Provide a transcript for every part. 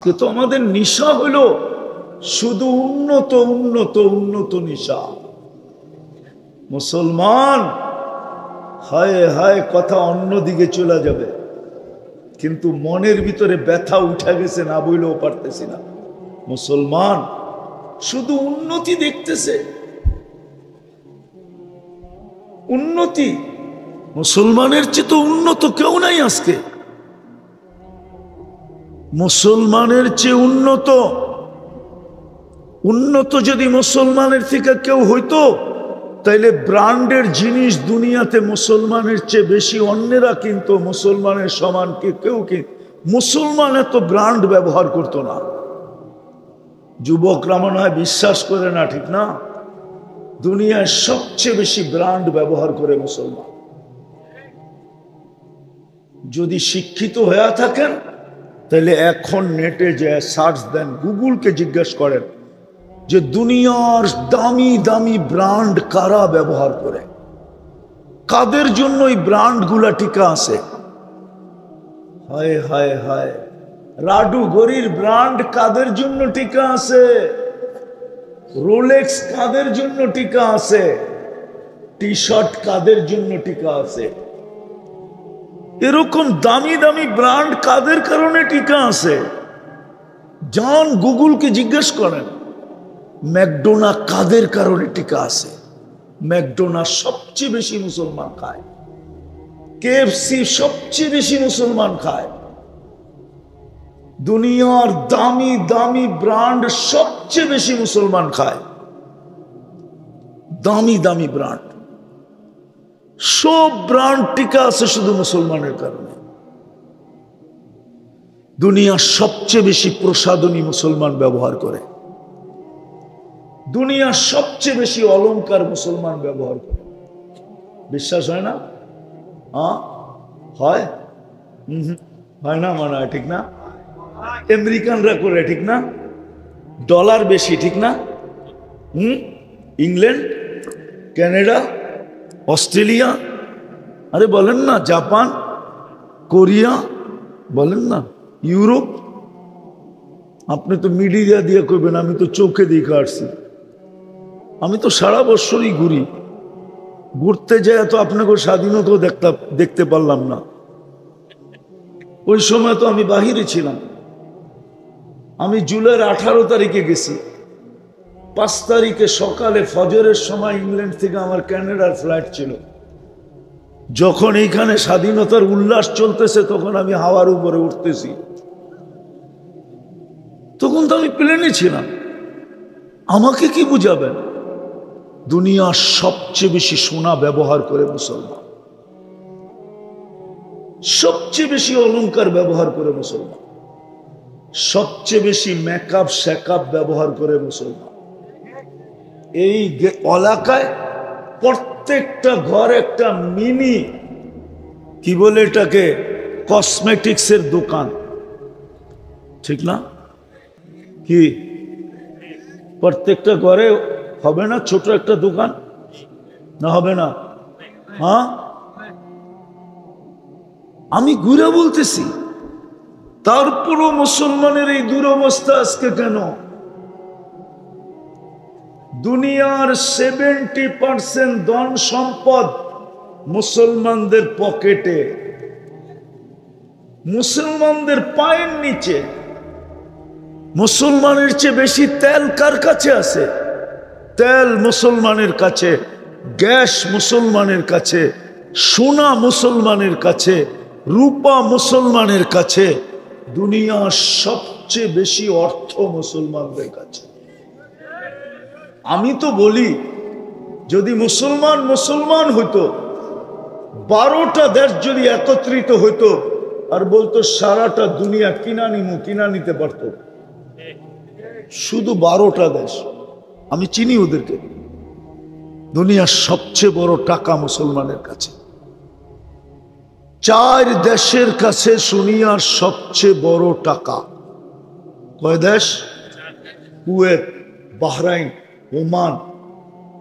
আজকে তো আমাদের নিশা হলো শুধু উন্নত উন্নত উন্নত নিশা। মুসলমান হায় হায় কথা অন্যদিকে চলে যাবে, কিন্তু মনের ভিতরে ব্যথা উঠা গেছে, না বইলেও পারতেছি না। মুসলমান শুধু উন্নতি দেখতেছে, উন্নতি। মুসলমানের চেয়ে তো উন্নত কেউ নাই আজকে। মুসলমানের চেয়ে উন্নত উন্নত যদি মুসলমানের থেকে কেউ হইতো, তাইলে ব্র্যান্ডের জিনিস দুনিয়াতে মুসলমানের চেয়ে বেশি অন্যেরা কিন্তু মুসলমানের সমান কেউ মুসলমান এত ব্র্যান্ড ব্যবহার করতো না। যুবকরা মনে হয় বিশ্বাস করে না, ঠিক না? দুনিয়ায় সবচেয়ে বেশি ব্র্যান্ড ব্যবহার করে মুসলমান। যদি শিক্ষিত হয়ে থাকেন তাহলে এখন নেটে যে সার্চ দেন, গুগলকে জিজ্ঞেস করেন যে দুনিয়ার দামি দামি ব্র্যান্ড কারা ব্যবহার করে, কাদের জন্য এই ব্র্যান্ড গুলা টিকা আছে। হায় হায় হায়, রাডু গরির ব্র্যান্ড কাদের জন্য টিকা আছে, রোলেক্স কাদের জন্য টিকা আছে, টি শার্ট কাদের জন্য টিকা আছে, এরকম দামি দামি ব্র্যান্ড কাদের কারণে টিকা আছে। যান গুগলকে জিজ্ঞেস করেন ম্যাকডোনা কাদের কারণে টিকা আছে। ম্যাকডোনা সবচেয়ে বেশি মুসলমান খায়, কেএফসি সবচেয়ে বেশি মুসলমান খায়, দুনিয়ার দামি দামি ব্র্যান্ড সবচেয়ে বেশি মুসলমান খায়। দামি দামি ব্র্যান্ড, সব ব্র্যান্ড টিকা আছে শুধু মুসলমানের কারণে। দুনিয়ার সবচেয়ে বেশি প্রসাধনী মুসলমান ব্যবহার করে, দুনিয়ার সবচেয়ে বেশি অলংকার মুসলমান ব্যবহার করে। বিশ্বাস হয় না? হয় হয় না? মনে হয় ঠিক না? আমেরিকানরা করে, ঠিক না? ডলার বেশি, ঠিক না? ইংল্যান্ড, কানাডা, অস্ট্রেলিয়া, আরে বলেন না, জাপান, কোরিয়া, বলেন না, ইউরোপ। আপনি তো মিডিয়া দিয়ে করবেন, আমি তো চোখে দেখে আসছি। আমি তো সারা বছরই ঘুরি, ঘুরতে যায় তো আপনাকে স্বাধীনতাও দেখতে পারলাম না। ওই সময় তো আমি বাহিরে ছিলাম। আমি জুলাইয়ের 18 তারিখে গেছি, 5 তারিখে সকালে ফজরের সময় ইংল্যান্ড থেকে আমার কানাডার ফ্লাইট ছিল। যখন এইখানে স্বাধীনতার উল্লাস চলতেছে তখন আমি হাওয়ার উপরে উঠতেছি, তখন তো আমি প্লেনে ছিলাম। আমাকে কি বুঝাবেন? দুনিয়ার সবচেয়ে বেশি সোনা ব্যবহার করে মুসলমান, সবচেয়ে বেশি অলংকার ব্যবহার করে মুসলমান, সবচেয়ে বেশি মেকআপ শেকআপ ব্যবহার করে মুসলমান। এই এলাকায় প্রত্যেকটা ঘর একটা মিনি, কি বলে এটাকে, কসমেটিক্সের দোকান, ঠিক না? কি প্রত্যেকটা ঘরে হবে না ছোট একটা দোকান? না হবে না? হ্যাঁ, আমি ঘুরে বলতেছি। তারপরও মুসলমানের এই দুরবস্থা আজকে কেন? দুনিয়ার 70% ধন সম্পদ মুসলমানদের পকেটে, মুসলমানদের পায়ের নিচে। মুসলমানের চেয়ে বেশি তেল কার কাছে আছে? তেল মুসলমানের কাছে, গ্যাস মুসলমানের কাছে, সোনা মুসলমানের কাছে, রূপা মুসলমানের কাছে, দুনিয়ার সবচেয়ে বেশি অর্থ মুসলমানদের কাছে। আমি তো বলি যদি মুসলমান মুসলমান হইতো, 12টা দেশ যদি একত্রিত হইতো আর বলতো সারাটা দুনিয়া কিনা নিতে পারত, শুধু 12টা দেশ, আমি চিনি ওদেরকে, দুনিয়ার সবচেয়ে বড় টাকা মুসলমানের কাছে। 4 দেশের কাছে দুনিয়ার সবচেয়ে বড় টাকা। কয় দেশ? কুয়েত, বাহরাইন, ওমান,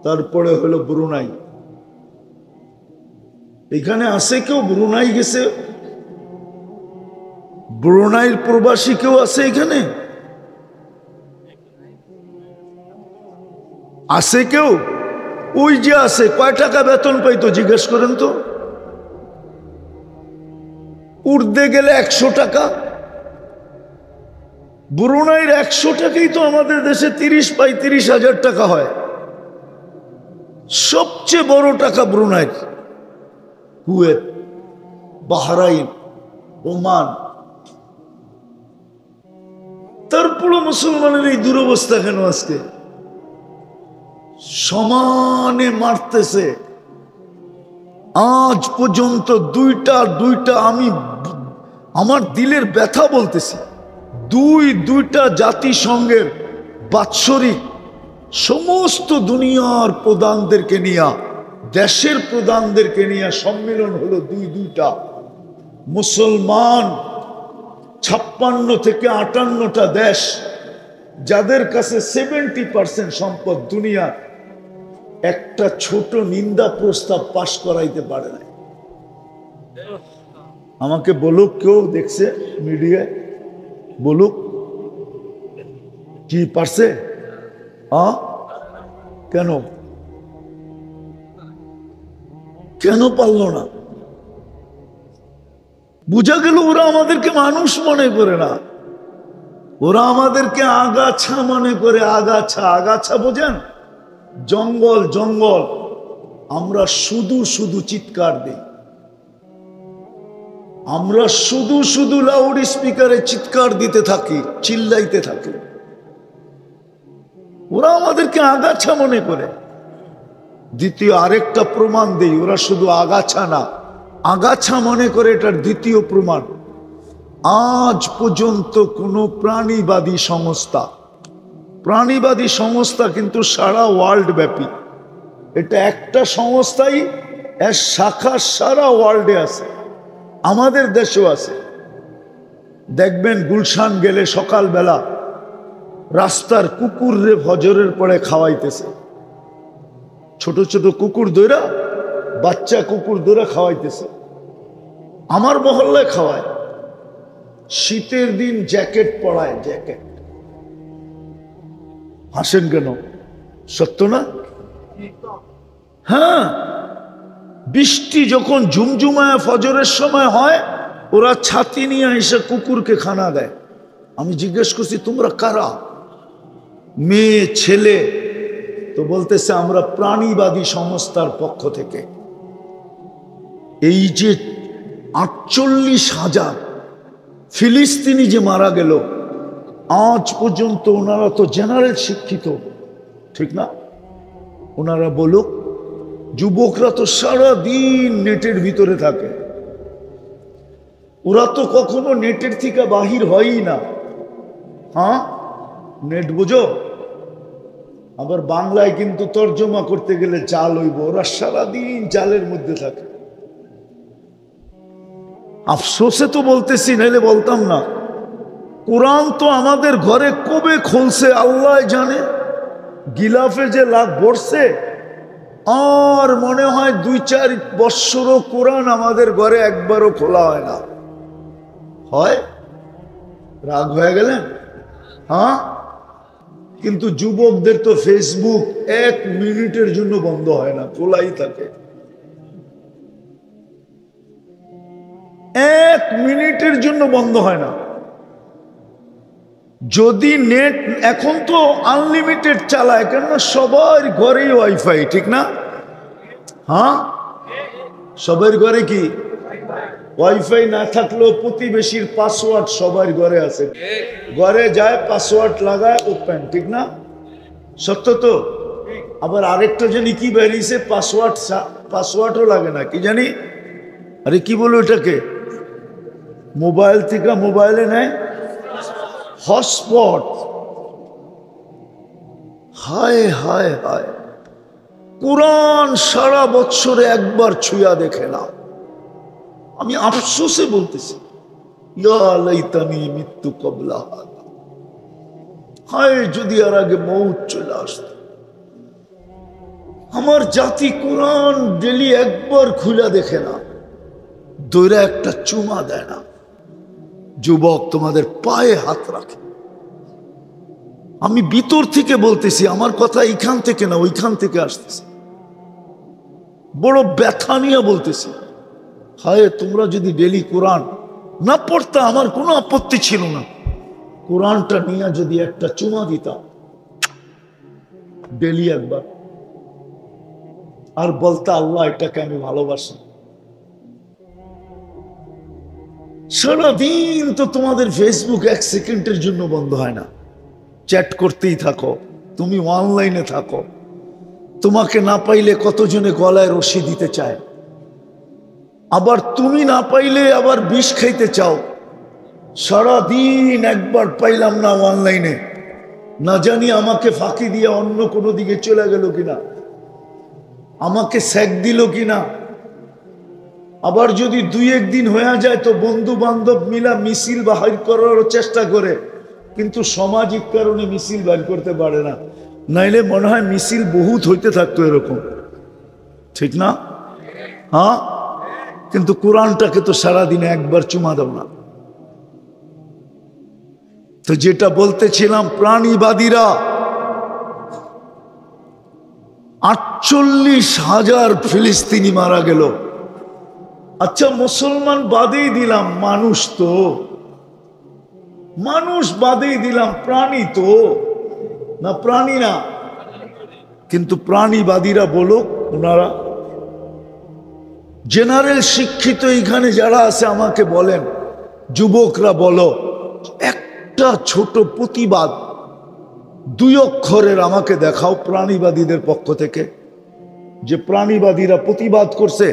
তারপরে হলো ব্রুনাই। এখানে আছে কেউ ব্রুনাই গেছে? ব্রুনাইয়ের প্রবাসী কেউ আছে এখানে? আছে কেউ? ওই যে আছে, কয় টাকা বেতন পাইতো জিজ্ঞেস করেন তো। উর্দে গেলে 100 টাকা। ব্রুনাইয়ের 100 টাকাই তো আমাদের দেশে 30-35 হাজার টাকা হয়। সবচেয়ে বড় টাকা ব্রুনাইয়ের, কুয়েত, বাহরাইন, ওমান। তারপরও মুসলমানের এই দুরবস্থা কেন? আজকে সমানে মারতেছে। আজ পর্যন্ত দুইটা আমি আমার দিলের ব্যথা বলতেছি, দুইটা জাতিসংঘের বাৎসরিক সমস্ত দুনিয়ার প্রধানদেরকে নিয়ে, দেশের প্রধানদেরকে নিয়ে সম্মেলন হলো। দুইটা মুসলমান 56 থেকে 58টা দেশ, যাদের কাছে 70% সম্পদ দুনিয়া, একটা ছোট নিন্দা প্রস্তাব পাশ করাইতে পারে না। আমাকে বলুক, কেউ দেখছে মিডিয়ায়, বলুক কি পারছে? কেন কেন পারল না? বুঝা গেল ওরা আমাদেরকে মানুষ মনে করে না, ওরা আমাদেরকে আগাছা মনে করে। আগাছা বোঝেন? জঙ্গল জঙ্গল। আমরা শুধু চিৎকার দিই, আমরা শুধু লাউড স্পিকারে চিৎকার দিতে থাকি, চিল্লাইতে থাকি। ওরা আমাদেরকে আগাছা মনে করে। দ্বিতীয় আরেকটা প্রমাণ দেই, ওরা শুধু আগাছা না, আগাছা মনে করে। এটার দ্বিতীয় প্রমাণ, আজ পর্যন্ত কোনো প্রাণীবাদী সংস্থা কিন্তু সারা ওয়ার্ল্ড ব্যাপী, এটা একটা সংস্থাই, এর শাখা সারা ওয়ার্ল্ডে আছে, আমাদের দেশেও আছে। দেখবেন গুলশান গেলে সকালবেলা রাস্তার কুকুররে ফজরের পরে খাওয়াইতেছে, ছোট ছোট কুকুর দইরা, বাচ্চা কুকুর দইরা খাওয়াইতেছে। আমার মহল্লায় খাওয়ায়, শীতের দিন জ্যাকেট পরায়, জ্যাকেট। হাসেন কেন? সত্য না? হ্যাঁ, বৃষ্টি যখন ঝুমঝুমায় ফজরের সময় হয়, ওরা ছাতি নিয়ে এসে কুকুরকে খানা দেয়। আমি জিজ্ঞেস করছি, তোমরা কারা? মেয়ে ছেলে, তো বলতেছে আমরা প্রাণীবাদী সংস্থার পক্ষ থেকে। এই যে 48,000 ফিলিস্তিনি যে মারা গেল, আজ পর্যন্ত ওনারা তো জেনারেল শিক্ষিত, ঠিক না? ওনারা বলুক, যুবকরা তো সারাদিন নেটের ভিতরে থাকে, ওরা তো কখনো নেটের থেকে বাহির হয়ই না। হ্যাঁ, নেট বুঝো? আবার বাংলায় কিন্তু তর্জমা করতে গেলে জাল হইব, ওরা সারাদিন জালের মধ্যে থাকে। আফসোসে তো বলতেছি, নাইলে বলতাম না। কোরআন তো আমাদের ঘরে কবে খুলছে আল্লাহ জানে। গিলাফে যে লাভ ভরছে, আর মনে হয় 2-4 বৎসরও কোরআন আমাদের ঘরে একবারও খোলা হয় না। হয়? রাগ হয়ে গেলেন? হ্যাঁ, কিন্তু যুবকদের তো ফেসবুক 1 মিনিটের জন্য বন্ধ হয় না, খোলাই থাকে। 1 মিনিটের জন্য বন্ধ হয় না। যদি নেট এখন তো আনলিমিটেড চালায়, কেননা সবার ঘরেই ওয়াইফাই, ঠিক না? হ্যাঁ, সবার ঘরে কি ওয়াইফাই না থাকলেও প্রতিবেশীর পাসওয়ার্ড সবার ঘরে আছে, ঘরে যায় পাসওয়ার্ড লাগায় ওপেন, ঠিক না? সত্য তো? আবার আরেকটা জানি কি বেরিয়েছে, পাসওয়ার্ডও লাগে না, কি জানি, আরে কি বলো এটাকে, মোবাইল থেকে মোবাইলে নেয় হটস্পট। হায় হায় হায়, কোরআন সারা বছরে একবার ছুঁয়া দেখে না। আমি আফসোসে বলতেছি, ইয়া লাইতানি মৃত্যু কবলা হাদা, হায় যদি আর আগে মৌত চলে আসতো। আমার জাতি কোরআন ডেলি একবার খুলে দেখে না, দৈরা একটা চুমা দেয় না। যুবক তোমাদের পায়ে হাত রাখে। আমি ভিতর থেকে বলতেছি, আমার কথা এইখান থেকে না ওইখান থেকে আসতেছে, বড় ব্যথা নিয়ে বলতেছি। হায়, তোমরা যদি ডেলি কোরআন না পড়তা আমার কোনো আপত্তি ছিল না, কোরআনটা নিয়ে যদি একটা চুমা দিতাম ডেলি একবার, আর বলতা আল্লাহ এটাকে আমি ভালোবাসি। সারাদিন তো তোমাদের ফেসবুক 1 সেকেন্ডের জন্য বন্ধ হয় না, চ্যাট করতেই থাকো, তুমি অনলাইনে থাকো, তোমাকে না পাইলে কতজনে গলায় রশি দিতে চায়, আবার তুমি না পাইলে আবার বিষ খাইতে চাও। সারাদিন একবার পাইলাম না অনলাইনে, না জানি আমাকে ফাঁকি দিয়ে অন্য কোনো দিকে চলে গেল কিনা, আমাকে স্যাক দিল কিনা। আবার যদি 2-1 দিন হয়ে যায় তো বন্ধু বান্ধব মিলা মিছিল বাহির করার চেষ্টা করে, কিন্তু সামাজিক কারণে মিছিল বাহির করতে পারে না, নাইলে মনে হয় মিছিল বহুত হইতে থাকতো এরকম, ঠিক না? হ্যাঁ, কিন্তু কোরআনটাকে তো সারাদিনে একবার চুমা দাও না। তো যেটা বলতেছিলাম, প্রাণীবাদীরা 48,000 ফিলিস্তিনি মারা গেল। আচ্ছা, মুসলমান বাদেই দিলাম, মানুষ তো, মানুষ বাদেই দিলাম, প্রাণী তো না, প্রাণী না। কিন্তু প্রাণীবাদীরা বলো, ওনারা জেনারেল শিক্ষিত এখানে যারা আছে আমাকে বলেন, যুবকরা বলো, একটা ছোট প্রতিবাদ 2 অক্ষরের আমাকে দেখাও প্রাণীবাদীদের পক্ষ থেকে, যে প্রাণীবাদীরা প্রতিবাদ করছে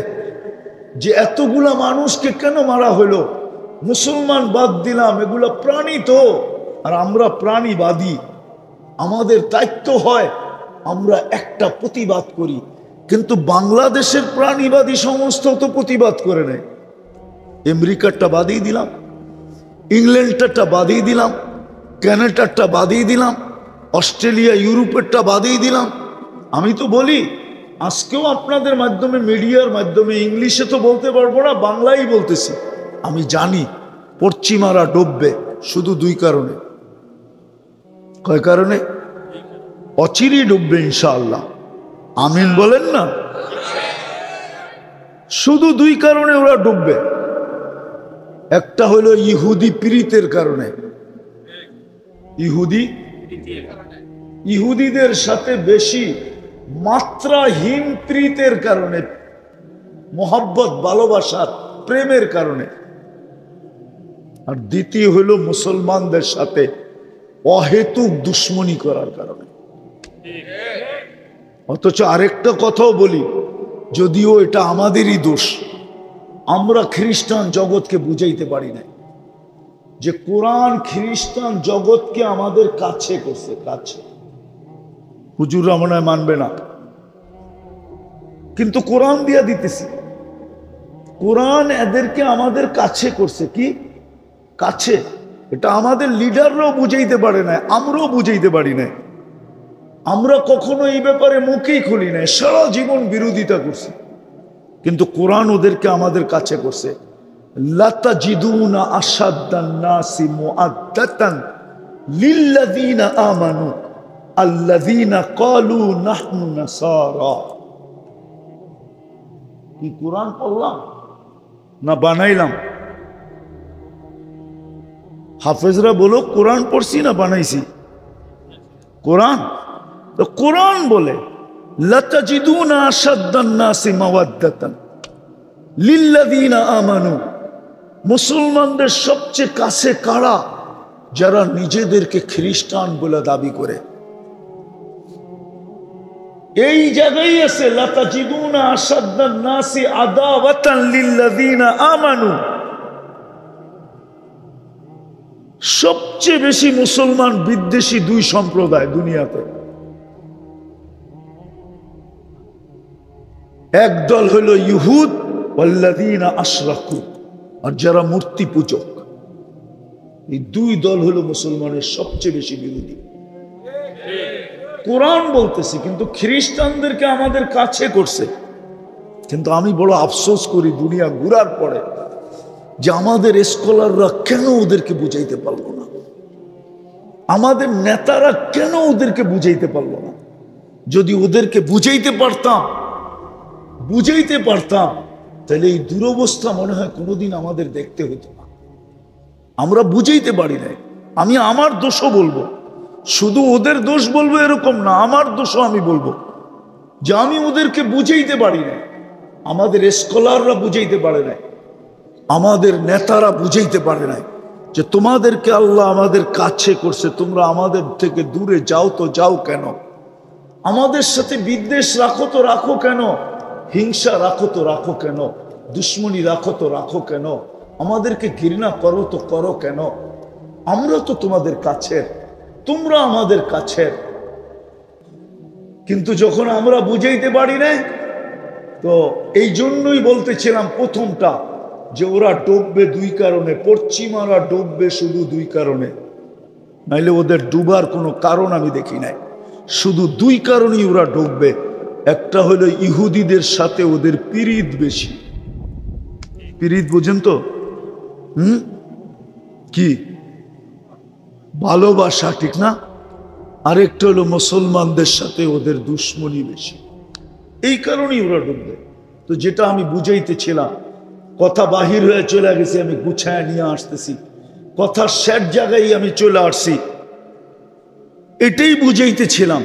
যে এতগুলা মানুষকে কেন মারা হইল, মুসলমান বাদ দিলাম, এগুলা প্রাণী তো, আর আমরা প্রাণীবাদী, আমাদের দায়িত্ব হয় আমরা একটা প্রতিবাদ করি। কিন্তু বাংলাদেশের প্রাণীবাদী সংস্থা তো প্রতিবাদ করে নেই। আমেরিকারটা বাদিয়ে দিলাম, ইংল্যান্ডটা বাদিয়ে দিলাম, কানাডারটা বাদিয়ে দিলাম, অস্ট্রেলিয়া ইউরোপেরটা বাদিয়ে দিলাম। আমি তো বলি, আজকেও আপনাদের মাধ্যমে, মিডিয়ার মাধ্যমে, ইংলিশে তো বলতে পারবো না, বাংলায় বলতেছি। আমি জানি পশ্চিমারা ডুববে শুধু 2 কারণে। কয় কারণে? অচিরেই ডুববে ইনশাআল্লাহ, আমিন বলেন না। শুধু 2 কারণে ওরা ডুববে। একটা হলো ইহুদি প্রীতির কারণে, ইহুদিদের সাথে বেশি মাত্রাহীন প্রীতের কারণে, মোহাব্বত, ভালোবাসার, প্রেমের কারণে। আর দ্বিতীয় হলো মুসলমানদের সাথে অহেতুক দুশ্মনী করার কারণে। অথচ আরেকটা কথাও বলি, যদিও এটা আমাদেরই দোষ, আমরা খ্রিস্টান জগৎকে বুঝাইতে পারি না যে কোরআন খ্রিস্টান জগৎকে আমাদের কাছে করছে, কাছে। হুজুররা মনে হয় মানবে না, কিন্তু কোরআন দিয়া দিতেছি, কোরআন এদেরকে আমাদের কাছে করছে। কি কাছে? এটা আমাদের লিডাররাও বুঝাইতে পারে না, আমরাও বুঝাইতে পারি না। আমরা কখনো এই ব্যাপারে মুখেই খুলি না, সারা জীবন বিরোধিতা করছি, কিন্তু কোরআন ওদেরকে আমাদের কাছে করছে। লাতাজিদুনা আশাদ্দান নাসি মুআদ্দাতান লিল্লাযীনা আমানু আল্লাযীনা ক্বালু নাহনু নাসারা। কি কোরআন পড়লাম না বানাইলাম? হাফেজরা বলো, কোরআন পড়ছি না বানাইছি? কোরআন। তো কোরআন বলে লাতাজিদুনা আশাদ্দান নাসি মাওয়াদ্দাতান লিল্লাযীনা আমানু। মুসলমানদের সবচেয়ে কাছে কারা? যারা নিজেদেরকে খ্রিস্টান বলে দাবি করে। এই জায়গায় আছে লাতাজিদুনা আশাদ্দান নাসি আদাওয়াতান লিল্লাযীনা আমানু। সবচেয়ে বেশি মুসলমান বিদ্বেষী 2 সম্প্রদায় দুনিয়াতে। একদল হলো ইহুদ ওয়াল্লাযীনা আশরাকু, আর যারা মূর্তি পূজক। এই 2 দল হলো মুসলমানের সবচেয়ে বেশি বিরোধী। কোরআন বলতেছি, কিন্তু খ্রিস্টানদেরকে আমাদের কাছে করছে। কিন্তু আমি বড় আফসোস করি, দুনিয়া ঘুরার পরে যে আমাদের স্কলাররা কেন ওদেরকে বুঝাইতে পারলো না, আমাদের নেতারা কেন ওদেরকে বুঝাইতে পারলো না। যদি ওদেরকে বুঝাইতে পারতাম তাহলে এই দুরবস্থা মনে হয় কোনোদিন আমাদের দেখতে হতো না। আমরা বুঝাইতে পারি নাই। আমি আমার দোষও বলবো, শুধু ওদের দোষ বলবো এরকম না, আমার দোষও আমি বলবো যে আমি ওদেরকে বুঝাইতে পারি না। আমাদের স্কলাররা বুঝাইতে পারে নাই, আমাদের নেতারা বুঝাইতে পারে নাই যে তোমাদেরকে আল্লাহ আমাদের কাছে করছে, তোমরা আমাদের থেকে দূরে যাও তো যাও কেন, আমাদের সাথে বিদ্বেষ রাখো তো রাখো কেন, হিংসা রাখো তো রাখো কেন, দুশ্মনী রাখো তো রাখো কেন, আমাদেরকে ঘৃণা করো তো করো কেন, আমরা তো তোমাদের কাছের, তোমরা আমাদের কাছের। কিন্তু যখন আমরা বুঝাইতে পারি না, তো এই জন্যই বলতেছিলাম প্রথমটা যে ওরা ডুববে দুই কারণে, পশ্চিমারা ডুববে শুধু দুই কারণে, নাইলে ওদের ডুবার কোনো কারণ আমি দেখি নাই। শুধু দুই কারণেই ওরা ডুববে। একটা হলো ইহুদিদের সাথে ওদের পিরিত বেশি, পিরিত বুঝেন তো, কি ভালোবাসা, ঠিক না? আরেকটা হলো মুসলমানদের সাথে ওদের দুশ্মনী বেশি, এই কারণেই ওরা ডুববে। তো যেটা আমি বুঝাইতেছিলাম, কথা বাহির হয়ে চলে গেছে, আমি গুছায় নিয়ে আসতেছি, কথার শেষ জায়গায় আমি চলে আসছি। এটাই বুঝাইতেছিলাম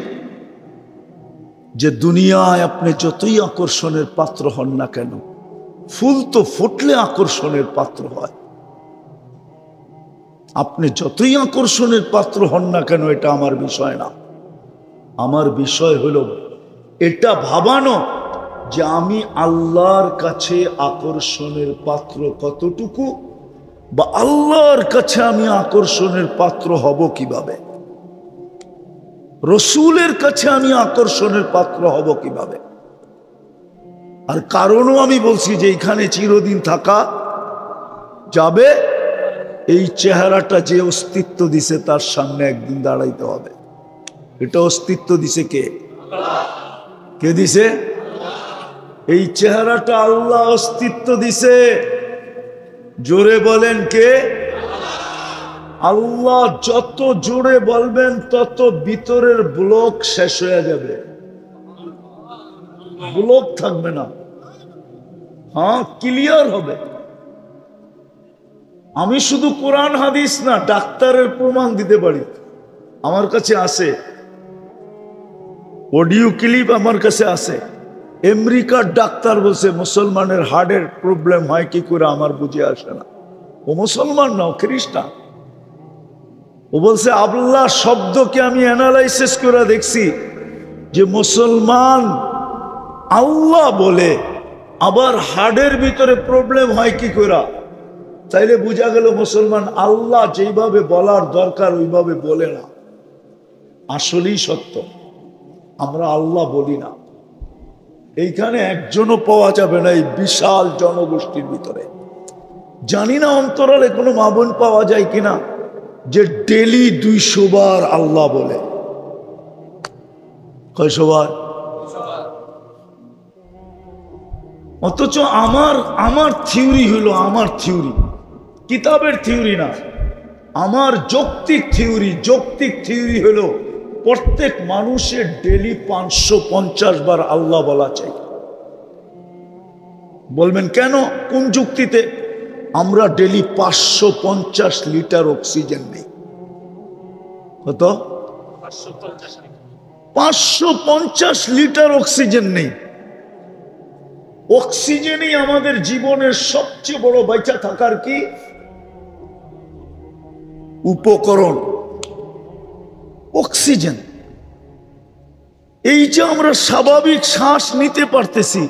যে দুনিয়ায় আপনি যতই আকর্ষণের পাত্র হন না কেন, ফুল তো ফুটলে আকর্ষণের পাত্র হয়। আপনি যতই আকর্ষণের পাত্র হন না কেন, এটা আমার বিষয় না। আমার বিষয় হলো এটা ভাবানো যে আমি আল্লাহর কাছে আকর্ষণের পাত্র কতটুকু, বা আল্লাহর কাছে আমি আকর্ষণের পাত্র হব কিভাবে, রসুলের কাছে আমি আকর্ষণের পাত্র হব কিভাবে। আর কারণও আমি বলছি যে এখানে চিরদিন থাকা যাবে, এই চেহারাটা যে অস্তিত্ব দিছে তার সামনে একদিন দাঁড়াইতে হবে। এটা অস্তিত্ব দিছে কে? কে দিছে? এই চেহারাটা আল্লাহ অস্তিত্ব দিছে। জোরে বলেন কে? আল্লাহ। যত জোরে বলবেন তত ভিতরের ব্লক শেষ হয়ে যাবে, ব্লক থাকবে না, হ্যাঁ ক্লিয়ার হবে। আমি শুধু কোরআন হাদিস না, ডাক্তারের প্রমাণ দিতে পারি, আমার কাছে আছে অডিও ক্লিপ, আমার কাছে আছে। আমেরিকার ডাক্তার বলছে মুসলমানের হার্টের প্রবলেম হয় কি করে আমার বুঝে আসে না। ও মুসলমান না, ও খ্রিস্টান। ও বলছে আল্লাহ শব্দকে আমি অ্যানালাইসিস করে দেখছি যে মুসলমান আল্লাহ বলে, আবার হার্টের ভিতরে প্রবলেম হয় কি করে। তাইলে বোঝা গেল মুসলমান আল্লাহ যেভাবে বলার দরকার ওইভাবে বলে না। আসলেই সত্য, আমরা আল্লাহ বলি না। এইখানে একজনও পাওয়া যাবে না এই বিশাল জনগোষ্ঠীর ভিতরে। জানি না অন্তরালে কোনো মা বোন পাওয়া যায় কিনা যে ডেলি 200 বার আল্লাহ বলে। কয়শো বার? অথচ আমার থিওরি হলো, আমার থিওরি কিতাবের থিওরি না, আমার যৌক্তিক থিওরি হলো প্রত্যেক মানুষের ডেলি 550 বার আল্লাহ বলা চাই। বলবেন কেন, কোন যুক্তিতে? আমরা ডেলি 550 লিটার অক্সিজেন নেই। কত? 550 লিটার অক্সিজেন নেই। অক্সিজেনই আমাদের জীবনের সবচেয়ে বড় বেঁচে থাকার কি উপকরণ, অক্সিজেন। এই যে আমরা স্বাভাবিক শ্বাস নিতে পারতেছি,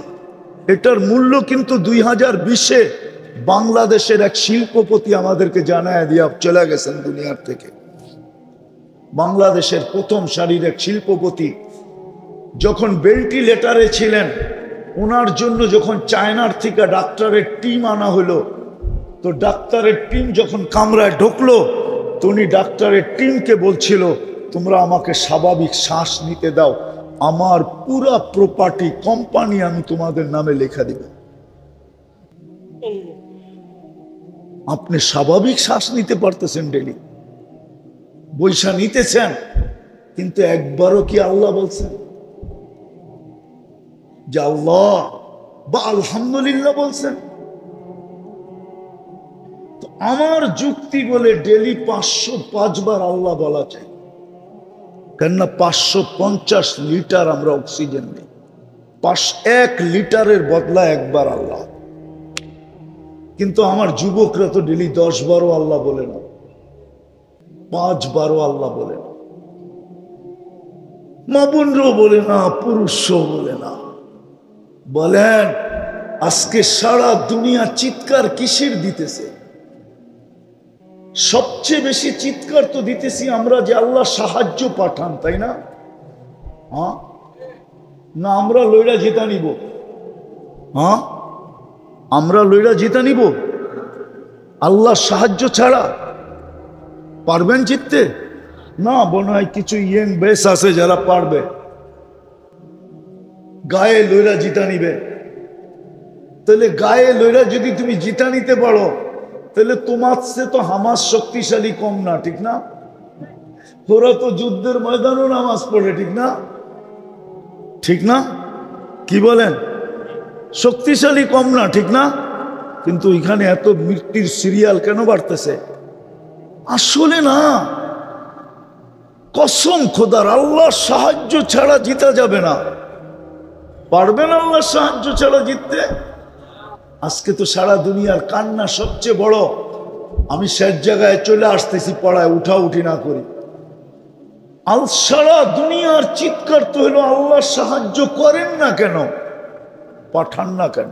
এটার মূল্য কিন্তু 2020-এ বাংলাদেশের এক শিল্পপতি আমাদেরকে জানায় দিয়া চলে গেছেন দুনিয়ার থেকে। বাংলাদেশের প্রথম সারির এক শিল্পপতি যখন ভেন্টিলেটরে ছিলেন, ওনার জন্য যখন চায়নার থেকে ডাক্তারের টিম আনা হলো, তো ডাক্তারের টিম যখন কামরায় ঢুকলো, তো উনি ডাক্তারের টিমকে বলছিল তোমরা আমাকে স্বাভাবিক শ্বাস নিতে দাও, আমার পুরা প্রপার্টি কোম্পানি আমি তোমাদের নামে লেখা দিব। আপনি স্বাভাবিক শ্বাস নিতে পারতেছেন, ডেলি বৈশা নিতেছেন, কিন্তু একবারও কি আল্লাহ বলছেন যে আল্লাহ বা আলহামদুলিল্লাহ বলছেন? তো আমার যুক্তি বলে ডেলি 505 বার আল্লাহ বলা চাই, কেননা 550 লিটার আমরা অক্সিজেন নিই, 1 লিটারের বদলা একবার আল্লাহ। কিন্তু আমার যুবকরা তো ডেলি 10 বারও আল্লাহ বলে না, 5 বারও আল্লাহ বলে না, মা বোনরাও বলে না, পুরুষও বলে না। বলেন আজকে সারা দুনিয়া চিৎকার কিসের দিতেছে? সবচেয়ে বেশি চিৎকার তো দিতেছি আমরা যে আল্লাহ সাহায্য পাঠান, তাই না? হ্যাঁ না, আমরা লইরা জিতা নিব? হ্যাঁ, আমরা লইরা জিতা নিব? আল্লাহ সাহায্য ছাড়া পারবেন জিততে? না, মনে হয় কিছু ইয়ং বেস আছে যারা পারবে, গায়ে লইরা জিতা নিবে। তাহলে গায়ে লইরা যদি তুমি জিতা নিতে পারো, তাহলে তোমার সে তো হামাস শক্তিশালী কম না, ঠিক না? ওরা তো যুদ্ধের ময়দানও নামাজ পড়ে, ঠিক না? ঠিক না? কি বলেন? শক্তিশালী কম না, ঠিক না? কিন্তু এখানে এত মৃত্যুর সিরিয়াল কেন বাড়তেছে? আসলে না, কসম খোদার, আল্লাহর সাহায্য ছাড়া জিতা যাবে না। পারবেন আল্লাহর সাহায্য ছাড়া জিততে? আজকে তো সারা দুনিয়ার কান্না সবচেয়ে বড়। আমি শেষ জায়গায় চলে আসতেছি, পড়ায় উঠা উঠি না করি। সারা দুনিয়ার চিৎকার তো হলো আল্লাহর সাহায্য করেন না কেন, পাঠান না কেন?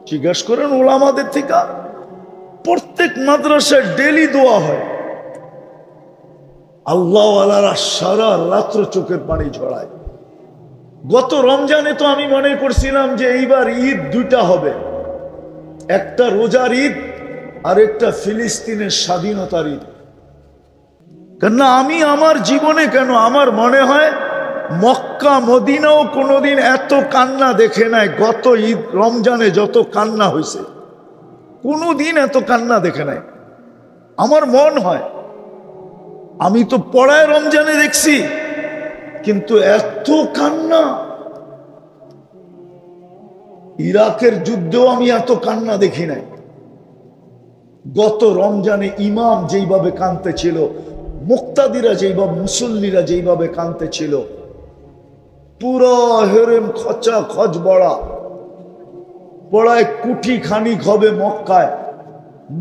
জিজ্ঞাসা করেন ওলামাদের থেকে। প্রত্যেক মাদ্রাসায় ডেলি দোয়া হয়, আল্লাহওয়ালারা সারা রাত্র চোখের পানি ঝরায়। গত রমজানে তো আমি মনে করছিলাম যে এইবার ঈদ দুইটা হবে, একটা রোজার ঈদ আর একটা ফিলিস্তিনের স্বাধীনতার ঈদ। কেননা আমি আমার জীবনে, কেন আমার মনে হয় মক্কা মদিনাও কোনোদিন এত কান্না দেখে নাই। গত ঈদ রমজানে যত কান্না হয়েছে, কোনোদিন এত কান্না দেখে নাই আমার মন হয়। আমি তো পড়ায় রমজানে দেখছি, কিন্তু এত কান্না, ইরাকের যুদ্ধেও আমি এত কান্না দেখি নাই। গত রমজানে ইমাম যেইভাবে কাঁদতে ছিল, মুক্তাদিরা যেইভাবে, মুসল্লিরা যেইভাবে কাঁদতে ছিল, পুরো হেরেম খচা খচ বড়া, পড়ায় কুটি খানিক হবে মক্কায়,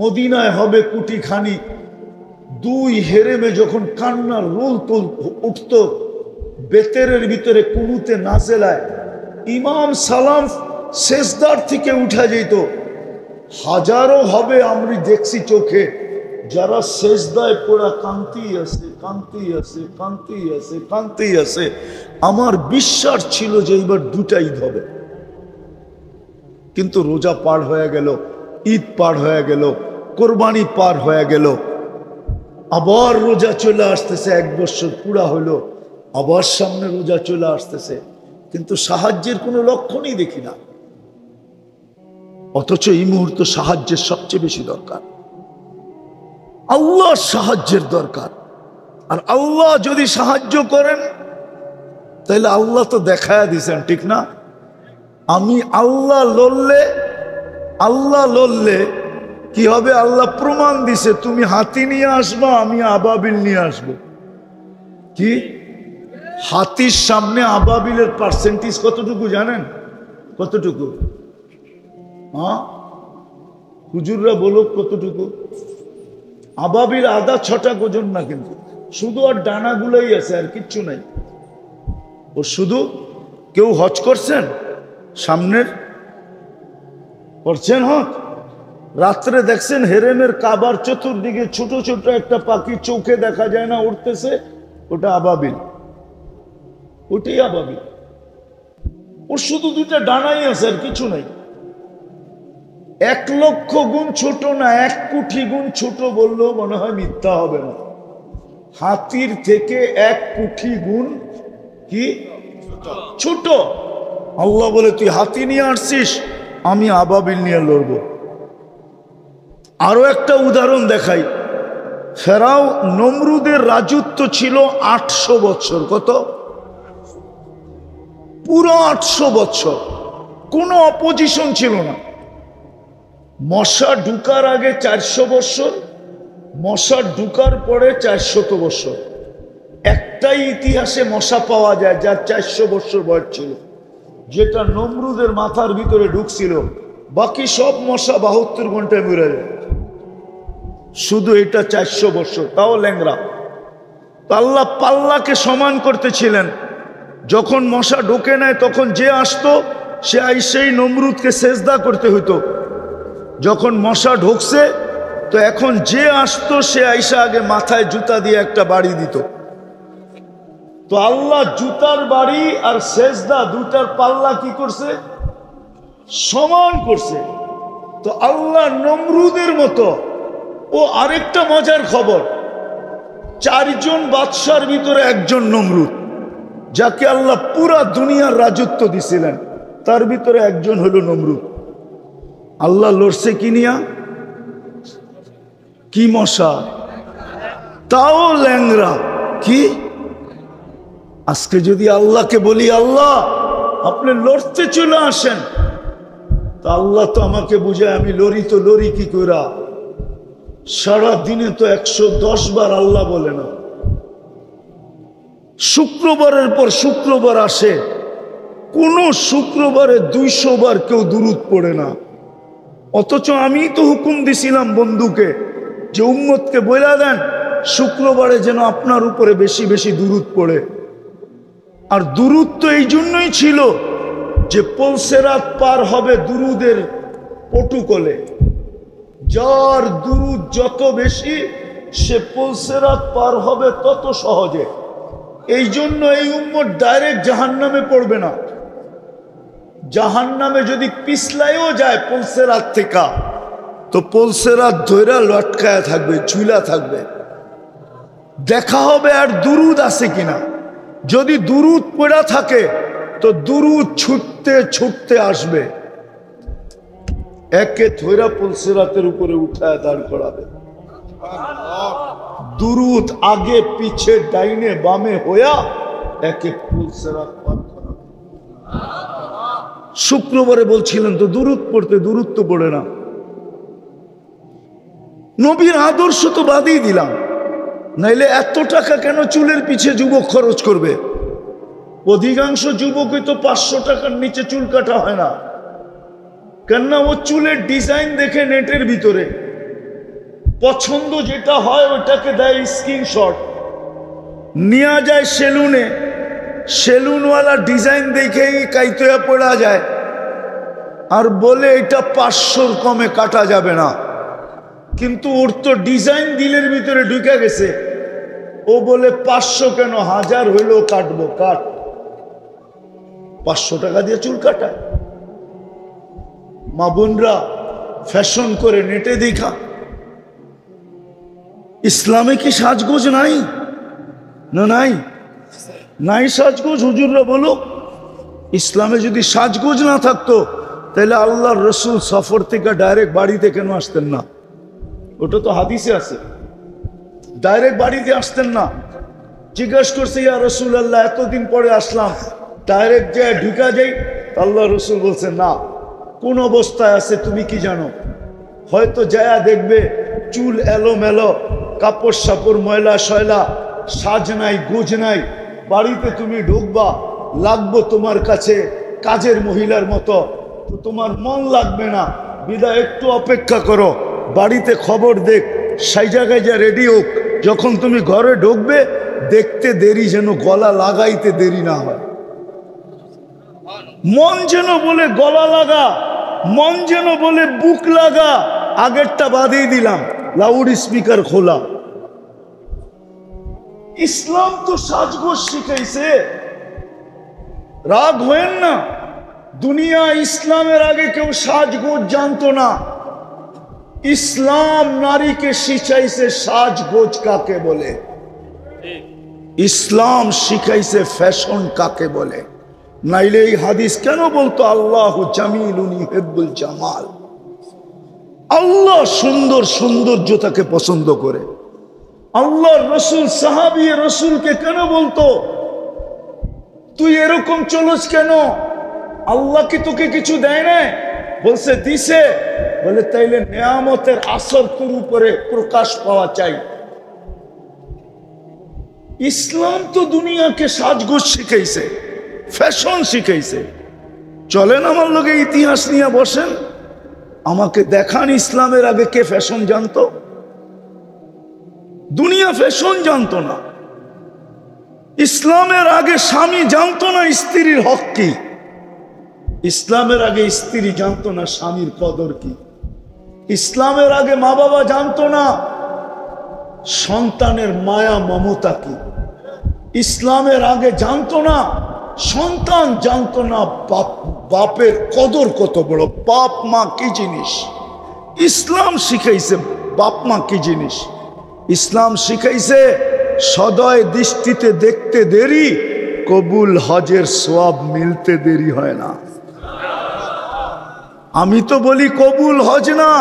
মদিনায় হবে কুটি খানিক। দুই হেরেমে যখন কান্নার রোল তুল উঠত, বেতেরের ভিতরে কুনুতে নাজেলায় ইমাম সালাম শেষদার থেকে উঠা যেত। হাজারো হবে আমি দেখছি চোখে, যারা শেষদায় পড়া কান্তি আছে, কান্তি আছে, কান্তি আছে, কান্তি আছে। আমার বিশ্বাস ছিল যে এইবার দুটা ঈদ হবে, কিন্তু রোজা পার হয়ে গেল, ঈদ পার হয়ে গেল, কোরবানি পার হয়ে গেল, আবার রোজা চলে আসতেছে, 1 বছর পুরা হলো, আবার সামনে রোজা চলে আসতেছে, কিন্তু সাহায্যের কোনো লক্ষণই দেখি না। অথচ এই মুহূর্তে সাহায্যের সবচেয়ে বেশি দরকার, আল্লাহর সাহায্যের দরকার। আর আল্লাহ যদি সাহায্য করেন, তাহলে আল্লাহ তো দেখায়া দিছেন, ঠিক না? আমি আল্লাহ লড়লে কি হবে? আল্লাহ প্রমাণ দিছে, তুমি হাতি নিয়ে আসবা, আমি আবাবিল নিয়ে আসবো। কি হাতির সামনে আবাবিলের পার্সেন্টেজ কতটুকু জানেন? কতটুকু? হ্যাঁ, হুজুররা বলো কতটুকু? আবাবিল আদা 6টা ওজন না, কিন্তু শুধু আর ডানাগুলোই আছে, আর কিচ্ছু নাই। ও শুধু, কেউ হজ করছেন? সামনের করছেন হজ? রাত্রে দেখছেন হেরেমের কাবার চতুর্দিকে ছোট ছোট একটা পাখি চোখে দেখা যায় না, উঠতেছে, ওটা আবাবিল। ওটাই আবাবিল। ওর শুধু 2টা ডানাই আছে, আর কিছু নাই। 1 লক্ষ গুণ ছোট না, 1 কোটি গুণ ছোট বললেও মনে হয় মিথ্যা হবে না। হাতির থেকে 1 কোটি গুণ কি ছোট। আল্লাহ বলে, তুই হাতি নিয়ে আসছিস, আমি আবাবিল নিয়ে লড়বো। আরো একটা উদাহরণ দেখাই। ফেরাও নমরুদের রাজত্ব ছিল 800 বছর। কত? পুরো 800 বছর কোনো অপোজিশন ছিল না। মশা ঢুকার আগে 400 বছর, মশা ঢুকার পরে 400 বছর। একটাই ইতিহাসে মশা পাওয়া যায় যার 400 বছর বয়স ছিল, যেটা নমরুদের মাথার ভিতরে ঢুকছিল। বাকি সব মশা 72 ঘন্টায় মরে যায়, শুধু এটা 400 বছর, তাও ল্যাংরা। আল্লাহ পাল্লাকে সমান করতেছিলেন। যখন মশা ঢোকে নেয় তখন যে আসতো সে আইসেই নমরুদকে সেজদা করতে হইতো। যখন মশা ঢুকছে তো এখন যে আসতো সে আইসা আগে মাথায় জুতা দিয়ে একটা বাড়ি দিত। তো আল্লাহ জুতার বাড়ি আর সেজদা দুটার পাল্লা কি করছে? সমান করছে। তো আল্লাহ নমরুদের মতো। ও আরেকটা মজার খবর, 4 জন বাদশার ভিতরে একজন নমরুদ, যাকে আল্লাহ পুরা দুনিয়ার রাজত্ব দিছিলেন, তার ভিতরে একজন হলো নমরুদ। আল্লাহ লড়ছে কি নিয়া? কি মশা, তাও ল্যাংরা। কি আজকে যদি আল্লাহকে বলি আল্লাহ আপনি লড়তে চলে আসেন, তা আল্লাহ তো আমাকে বুঝায় আমি লড়ি, তো লড়ি কি করা? সারা দিনে তো 110 বার আল্লাহ বলে না। শুক্রবারের পর শুক্রবার আসে, কোন শুক্রবারে 200 বার কেউ দুরূদ পড়ে না। অথচ আমি তো হুকুম দিছিলাম বন্ধুকে যে উম্মতকে বলে দেন শুক্রবারে যেন আপনার উপরে বেশি বেশি দুরূদ পড়ে। আর দুরূদ তো এই জন্যই ছিল যে পলসেরাত পার হবে দুরুদের পটুকলে। যার দুরুদ যত বেশি সে পলসেরাত পার হবে তত সহজে। এই জন্য এই উম্মত ডাইরেক্ট জাহান্নামে পড়বে না। জাহান্নামে যদি পিছলাইও যায় পলসেরাত থেকে, তো পলসেরাত ধইরা লটকায়া থাকবে, ঝুলা থাকবে। দেখা হবে আর দুরুদ আছে কিনা। যদি দুরুদ পড়া থাকে তো দুরুদ ছুটতে ছুটতে আসবে, একে ধইরা পলসেরাতের উপরে উঠায় দাঁড় করাবে। দুরুদ আগে পিছে ডাইনে বামে হইয়া একে পলসেরাত পার করাবে। শুক্রবারে বলছিলেন তো দুরুদ পড়তে, দুরুদ তো পড়ে না। নবীর আদর্শ তো বাদই দিলাম, নাইলে এত টাকা কেন চুলের পিছে যুবক খরচ করবে? অধিকাংশ যুবকই তো 500 টাকার নিচে চুল কাটা হয় না। কেননা ও চুলের ডিজাইন দেখে নেটের ভিতরে পছন্দ যেটা হয় ওটাকে দেয় স্ক্রিনশট, নিয়ে যায় সেলুনে, সেলুনওয়ালা ডিজাইন দেখেই কাইতয়া পড়া যায় আর বলে এটা 500-র কমে কাটা যাবে না। কিন্তু ওর তো ডিজাইন দিলের ভিতরে ঢুকে গেছে, ও বলে 500 কেন, 1000 হইলেও কাটবো, কাট। 500 টাকা দিয়ে চুল কাটা। মা বোনরা ফ্যাশন করে নেটে দেখা। ইসলামে কি সাজগোজ নাই? না নাই? নাই সাজগোজ? হুজুররা বলো, ইসলামে যদি সাজগোজ না থাকতো তাহলে আল্লাহর রসুল সফর থেকে ডাইরেক্ট বাড়িতে কেন আসতেন না? ওটা তো হাদিসে আছে, ডাইরেক্ট বাড়িতে আসতেন না। জিজ্ঞাসা করছে ইয়া রাসূলুল্লাহ এতদিন পরে আসলাম, ডাইরেক্ট যে ঢুকা যাই? আল্লাহ রসুল বলছেন না, কোন অবস্থায় আছে তুমি কি জানো? হয়তো যায়া দেখবে চুল এলোমেলো, কাপড় সাপড় ময়লা শয়লা, সাজ নাই গোজ নাই। বাড়িতে তুমি ঢুকবা, লাগবো তোমার কাছে কাজের মহিলার মতো, তো তোমার মন লাগবে না। বিদায় একটু অপেক্ষা করো, বাড়িতে খবর দেখ, সেই জায়গায় যা রেডি হোক। যখন তুমি ঘরে ঢুকবে দেখতে দেরি যেন গলা লাগাইতে দেরি না হয়। মন যেন বলে গলা লাগা, মন যেন বলে বুক লাগা। আগেরটা বাদই দিলাম, লাউড স্পিকার খোলা। ইসলাম তো সাজগোজ শিখাইছে। রাগ হয়েন না, দুনিয়া ইসলামের আগে কেউ সাজগোজ জানতো না। ইসলাম নারীকে শিখাইছে সাজগোজ কাকে বলে, ইসলাম শিখাইছে ফ্যাশন কাকে বলে। নাইলে এই হাদিস কেন বলতো আল্লাহু জামিলুন ইউহিব্বুল জামাল? আল্লাহ সুন্দর সৌন্দর্যতাকে পছন্দ করে। আল্লাহর রসুল সাহাবী রসুলকে কেন বলতো তুই এরকম চলস কেন? আল্লাহ কি তোকে কিছু দেয় না? বলছে দিছে। বলে তাইলে নেয়ামতের আসর তোর উপরে প্রকাশ পাওয়া চাই। ইসলাম তো দুনিয়াকে সাজগোজ শিখাইছে, ফ্যাশন শিখাইছে। চলেন আমার লগে ইতিহাস নিয়ে বসেন, আমাকে দেখান ইসলামের আগে কে ফ্যাশন জানতো? দুনিয়া ফ্যাশন জানতো না। ইসলামের আগে স্বামী জানতো না স্ত্রীর হক কি। ইসলামের আগে স্ত্রী জানতো না স্বামীর কদর কি। ইসলামের আগে মা বাবা জানতো না সন্তানের মায়া মমতা কি। ইসলামের আগে জানতো না সন্তান, জানতো না বাপের কদর কত বড়, বাপ মা কি জিনিস। ইসলাম শিখাইছে বাপ মা কি জিনিস। ইসলাম শিখাইছে সদয় দৃষ্টিতে দেখতে দেরি, কবুল হজের সওয়াব মিলতে দেরি হয় না। আমি তো বলি কবুল হজ না,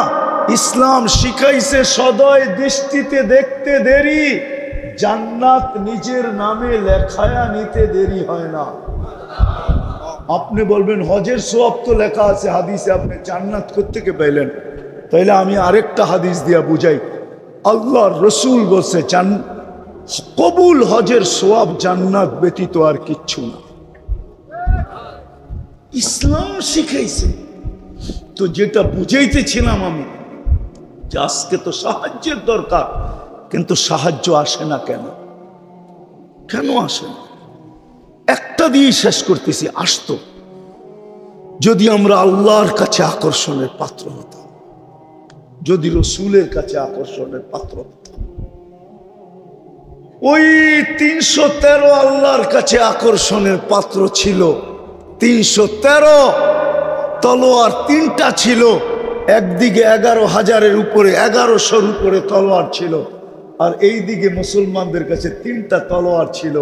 ইসলাম শিখাইছে সদয় দৃষ্টিতে দেখতে দেরি, জান্নাত নিজের নামে লেখায়া নিতে দেরি হয় না। আপনি বলবেন হজের সওয়াব তো লেখা আছে হাদিসে, আপনি জান্নাত কোত্থেকে পাইলেন? তাইলে আমি আরেকটা হাদিস দিয়া বুঝাই। আল্লাহর রসুল বলছে কবুল হজের সওয়াব জান্নাত ব্যতীত আর কিচ্ছু না। ইসলাম শিখাইছে। তো যেটা বুঝাইতেছিলাম আমি, যে আজকে তো সাহায্যের দরকার, কিন্তু সাহায্য আসে না কেন? কেন আসে না? একটা দিয়ে শেষ করতেছি। আসতো যদি আমরা আল্লাহর কাছে আকর্ষণের পাত্র হতাম, যদি রসুলের কাছে আকর্ষণের পাত্র হতাম। ওই 313 আল্লাহর কাছে আকর্ষণের পাত্র ছিল। 313 তলোয়ার, 3টা ছিল। একদিকে 11,000-এর উপরে, 1100-র উপরে তলোয়ার ছিল, আর এই দিকে মুসলমানদের কাছে 3টা তলোয়ার ছিল।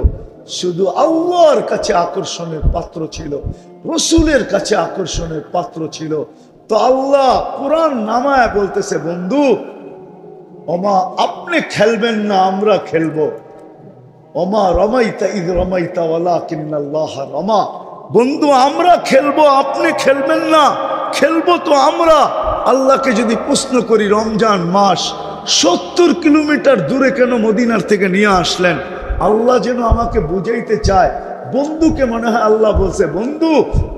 শুধু আল্লাহর কাছে আকর্ষণের পাত্র ছিল, রসুলের কাছে আকর্ষণের পাত্র ছিল। তো আল্লাহ কোরআন নামায় বলতেছে, বন্ধু ওমা আপনি খেলবেন না, আমরা খেলবো। ওমা রমাইতা ইদ রমাইতা ওয়ালাকিন্নাল্লাহ রমা। বন্ধু আমরা খেলবো, আপনি খেলবেন না, খেলবো তো আমরা। আল্লাহকে যদি প্রশ্ন করি, রমজান মাস 70 কিলোমিটার দূরে কেন মদিনার থেকে নিয়ে আসলেন? আল্লাহ যেন আমাকে বুঝাইতে চায়। বন্ধুকে মনে হয় আল্লাহ বলছে, বন্ধু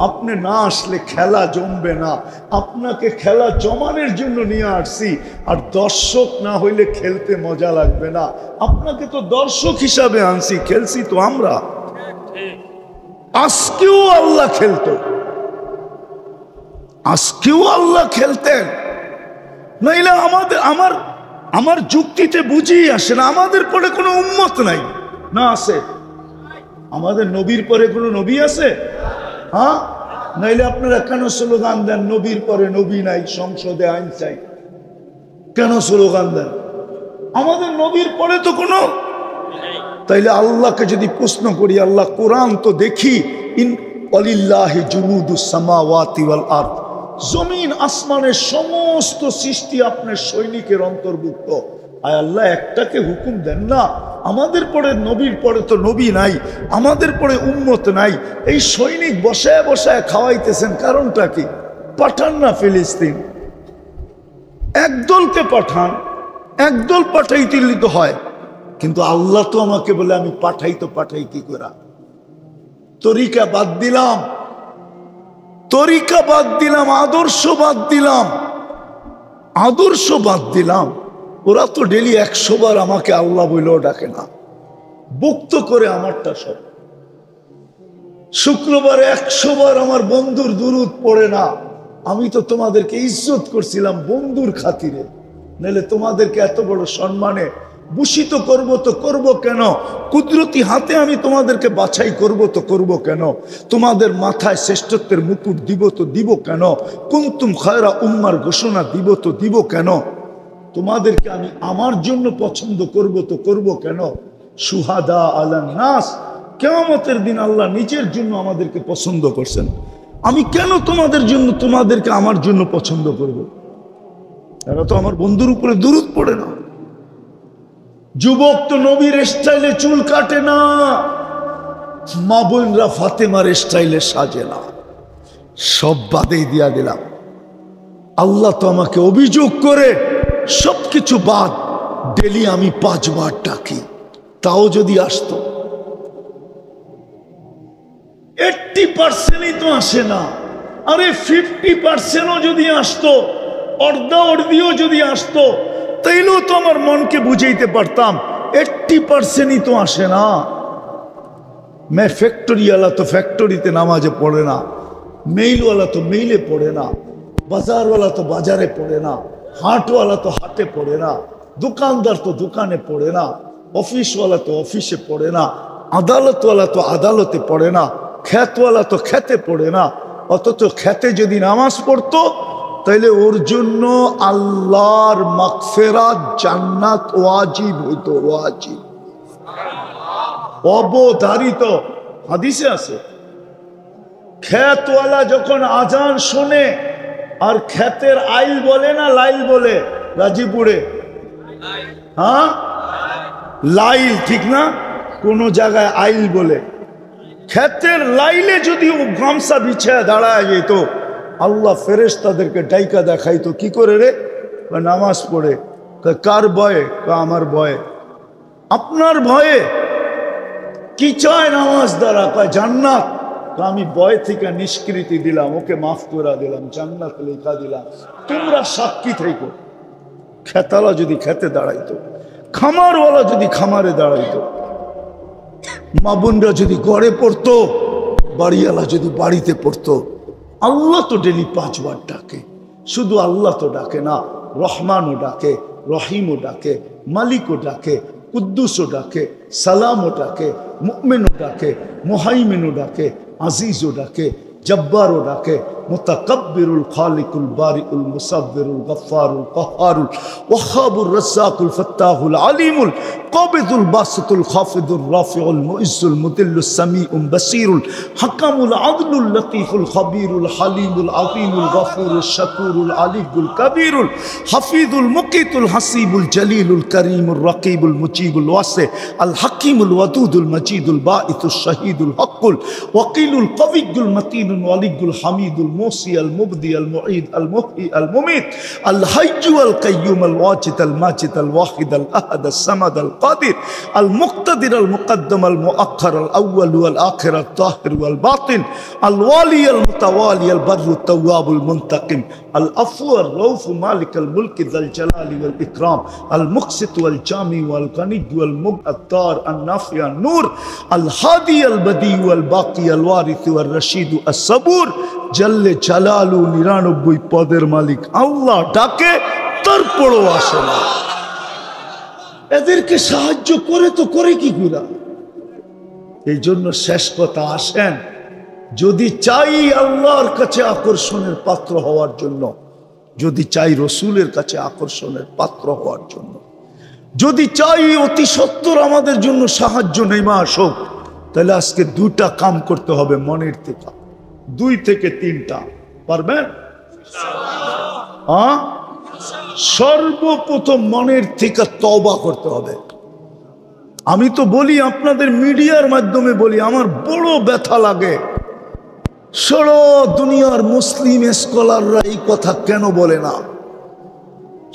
আপনি না আসলে খেলা জমবে না, আপনাকে খেলা জমানোর জন্য নিয়ে আসছি, আর দর্শক না হইলে খেলতে মজা লাগবে না। আপনাকে তো দর্শক হিসাবে আনছি, খেলছি তো আমরা। আজকেও আল্লাহ খেলতো, আজকেও আল্লাহ খেলতেন। নাইলে আমার যুক্তিতে বুঝিয়ে আসে না। আমাদের পরে কোনো উম্মত নাই না? আছে? আমাদের নবীর পরে কোনো নবী আছে? হ্যাঁ? নাইলে আপনারা কেন স্লোগান দেন নবীর পরে নবী নাই, সংসদে আইন চাই? কেন স্লোগান দেন? আমাদের নবীর পরে তো কোনো। তাইলে আল্লাহকে যদি প্রশ্ন করি, আল্লাহ কোরআন তো দেখি, ইন ওয়ালিল্লাহি জুনুদুস সামাওয়াতি ওয়াল আরদ, জমিন আসমানের সমস্ত সৃষ্টি আপনার সৈনিকের অন্তর্ভুক্ত। আয় আল্লাহ একটাকে হুকুম দেন না, আমাদের পরে নবীর পরে তো নবী নাই, আমাদের পরে উম্মত নাই, এই সৈনিক বসায় বসায় খাওয়াইতেছেন, কারণটা কি? পাঠান না ফিলিস্তিন, একদলকে পাঠান, একদল পাঠাইতে তো হয়। কিন্তু আল্লাহ তো আমাকে বলে আমি পাঠাই, তো পাঠাই কি করে? তরিকা বাদ দিলাম, তরিকা বাদ দিলাম, আদর্শ বাদ দিলাম, আদর্শ বাদ দিলাম। ওরা তো ডেলি 100 বার আমাকে আল্লাহ বইলেও ডাকে না, বুক্ত করে আমারটা সব। শুক্রবারে 100 বার আমার বন্ধুর দুরূদ পড়ে না। আমি তো তোমাদেরকে ইজ্জত করছিলাম বন্ধুর খাতিরে, নাহলে তোমাদেরকে এত বড় সম্মানে ভূষিত করব তো করব কেন? কুদরতি হাতে আমি তোমাদেরকে বাছাই করব তো করব কেন? তোমাদের মাথায় শ্রেষ্ঠত্বের মুকুট দিব তো দিব কেন? কুনতুম খায়রা উম্মার ঘোষণা দিব তো দিব কেন? তোমাদেরকে আমি আমার জন্য পছন্দ করব তো করব কেন? সুহাদা আলান নাস, কিয়ামতের দিন আল্লাহ নিজের জন্য আমাদেরকে পছন্দ করছেন। আমি কেন তোমাদের জন্য, তোমাদেরকে আমার জন্য পছন্দ করব? এরা তো আমার বন্ধুর উপরে দুরূদ পড়ে না। যুবক তো নবীর স্টাইলে চুল কাটে না, মা বোনরা ফাতেমার স্টাইলে সাজে না। সব বাদেই দিয়া দিলাম। আল্লাহ তো আমাকে অভিযোগ করে সবকিছু বাদ, ডেলি আমি 5 বার ডাকি, তাও যদি আসতো 80%ই তো আসে না। আরে 50%ও যদি আসতো, অর্ধা অর্ধিও যদি আসতো, তাইলেও তো আমার মনকে বুঝাইতে পারতাম। 80%ই তো আসে না। ফ্যাক্টরিওয়ালা তো ফ্যাক্টরিতে নামাজে পড়ে না, মেইলওয়ালা তো মেইলে পড়ে না, বাজারওয়ালা তো বাজারে পড়ে না, হাটওয়ালা তো হাটে পড়ে না, দোকানদার তো দোকানে পড়ে না, অফিসওয়ালা তো অফিসে পড়ে না, আদালতওয়ালা তো আদালতে পড়ে না, খ্যাতওয়ালা তো খেতে পড়ে না। অথচ খেতে যদি নামাজ পড়তো তাইলে ওর জন্য আল্লাহর মাগফিরাত, জান্নাত ওয়াজিব হইতো, ওয়াজিব, অবধারিত। হাদিসে আছে, খেতওয়ালা যখন আজান শোনে, আর খেতের আইল বলে না লাইল বলে গাজীপুরে, হ্যাঁ লাইল ঠিক না, কোন জায়গায় আইল বলে। খেতের লাইলে যদি ও গামছা বিছায় দাঁড়ায় যেত, আল্লাহ ফেরেশতাদেরকে ডাইকা দেখাইতো, কি করে রে? নামাজ পড়ে। কার ভয়ে? আমার ভয়ে। আপনার ভয়ে? কি চায় নামাজ দ্বারা? জান্নাত। আমি ভয় থেকে নিষ্কৃতি দিলাম, ওকে মাফ করে দিলাম, জান্নাত লেখা দিলাম, তোমরা সাক্ষী থেকো। খেতালা যদি খেতে দাঁড়াইতো, খামারওয়ালা যদি খামারে দাঁড়াইতো, মা বোনরা যদি গড়ে পড়তো, বাড়িওয়ালা যদি বাড়িতে পড়তো। আল্লাহ তো ডেলি 5 বার ডাকে। শুধু আল্লাহ তো ডাকে না, রহমানও ডাকে, রহিমও ডাকে, মালিকও ডাকে, কুদ্দুসও ডাকে, সালামও ডাকে, মুমিনও ডাকে, মুহাইমিনও ডাকে, আজিজও ডাকে, জব্বারও ডাকে, মুতাকাব্বিরুল খালিকুল বারিউল মুসাব্বিরুল গফফারুল কাহ্হারুল ওয়াহাবুর রাজ্জাকুল ফাত্তাহুল আলিমুল কাবিদুল বাসিতুল খাফিদুর রাফিউল মুইজ্জুল মুদিল্লুস সামিউল বাসীরুল হাকামুল আদলুল লতীফুল খবীরুল হালিমুল আযীমুল গফুরুল শাকুরুল আলিফুল কবীরুল হাফিজুল মুকিতুল হাসিবুল জলিলুল করিমুল রকিবুল মুজিবুল ওয়াসি আল হাকিমুল ওয়াদুদুল মজিদুল বাঈসুশ শাহীদুল হকুল ওয়াকিলুল কবিয়ুল মতিনুল ওয়ালিয়ুল হামিদুল الموصي المبدي المعيد المحيي المميت الحي القيوم الواجد الماجد الواحد الأحد الصمد القادر المقتدر المقدم المؤخر الأول والآخر الظاهر والباطن الوالي المتوالي البر التواب المنتقم العفو الرؤوف مالك الملك ذا الجلال والإكرام المقسط والجامع والغني والمقتدر النافع النور الهادي البديع والباقي الوارث والرشيد الصبور জল্লে জালালু 99 পদের মালিক আল্লাহ ডাকে, তারপরও আসে না। এদেরকে সাহায্য করে তো করে কি করে? এই জন্য শেষ কথা, আসেন যদি চাই আল্লাহর কাছে আকর্ষণের পাত্র হওয়ার জন্য, যদি চাই রসুলের কাছে আকর্ষণের পাত্র হওয়ার জন্য, যদি চাই অতি সত্বর আমাদের জন্য সাহায্য নেমে আসুক, তাহলে আজকে 2টা কাম করতে হবে মনের থেকে। 2 থেকে 3টা পারবেন? সর্বপ্রথম মনের থেকে তওবা করতে হবে। আমি তো বলি, আপনাদের মিডিয়ার মাধ্যমে বলি, আমার বড় ব্যথা লাগে, সারা দুনিয়ার মুসলিম স্কলাররা এই কথা কেন বলে না?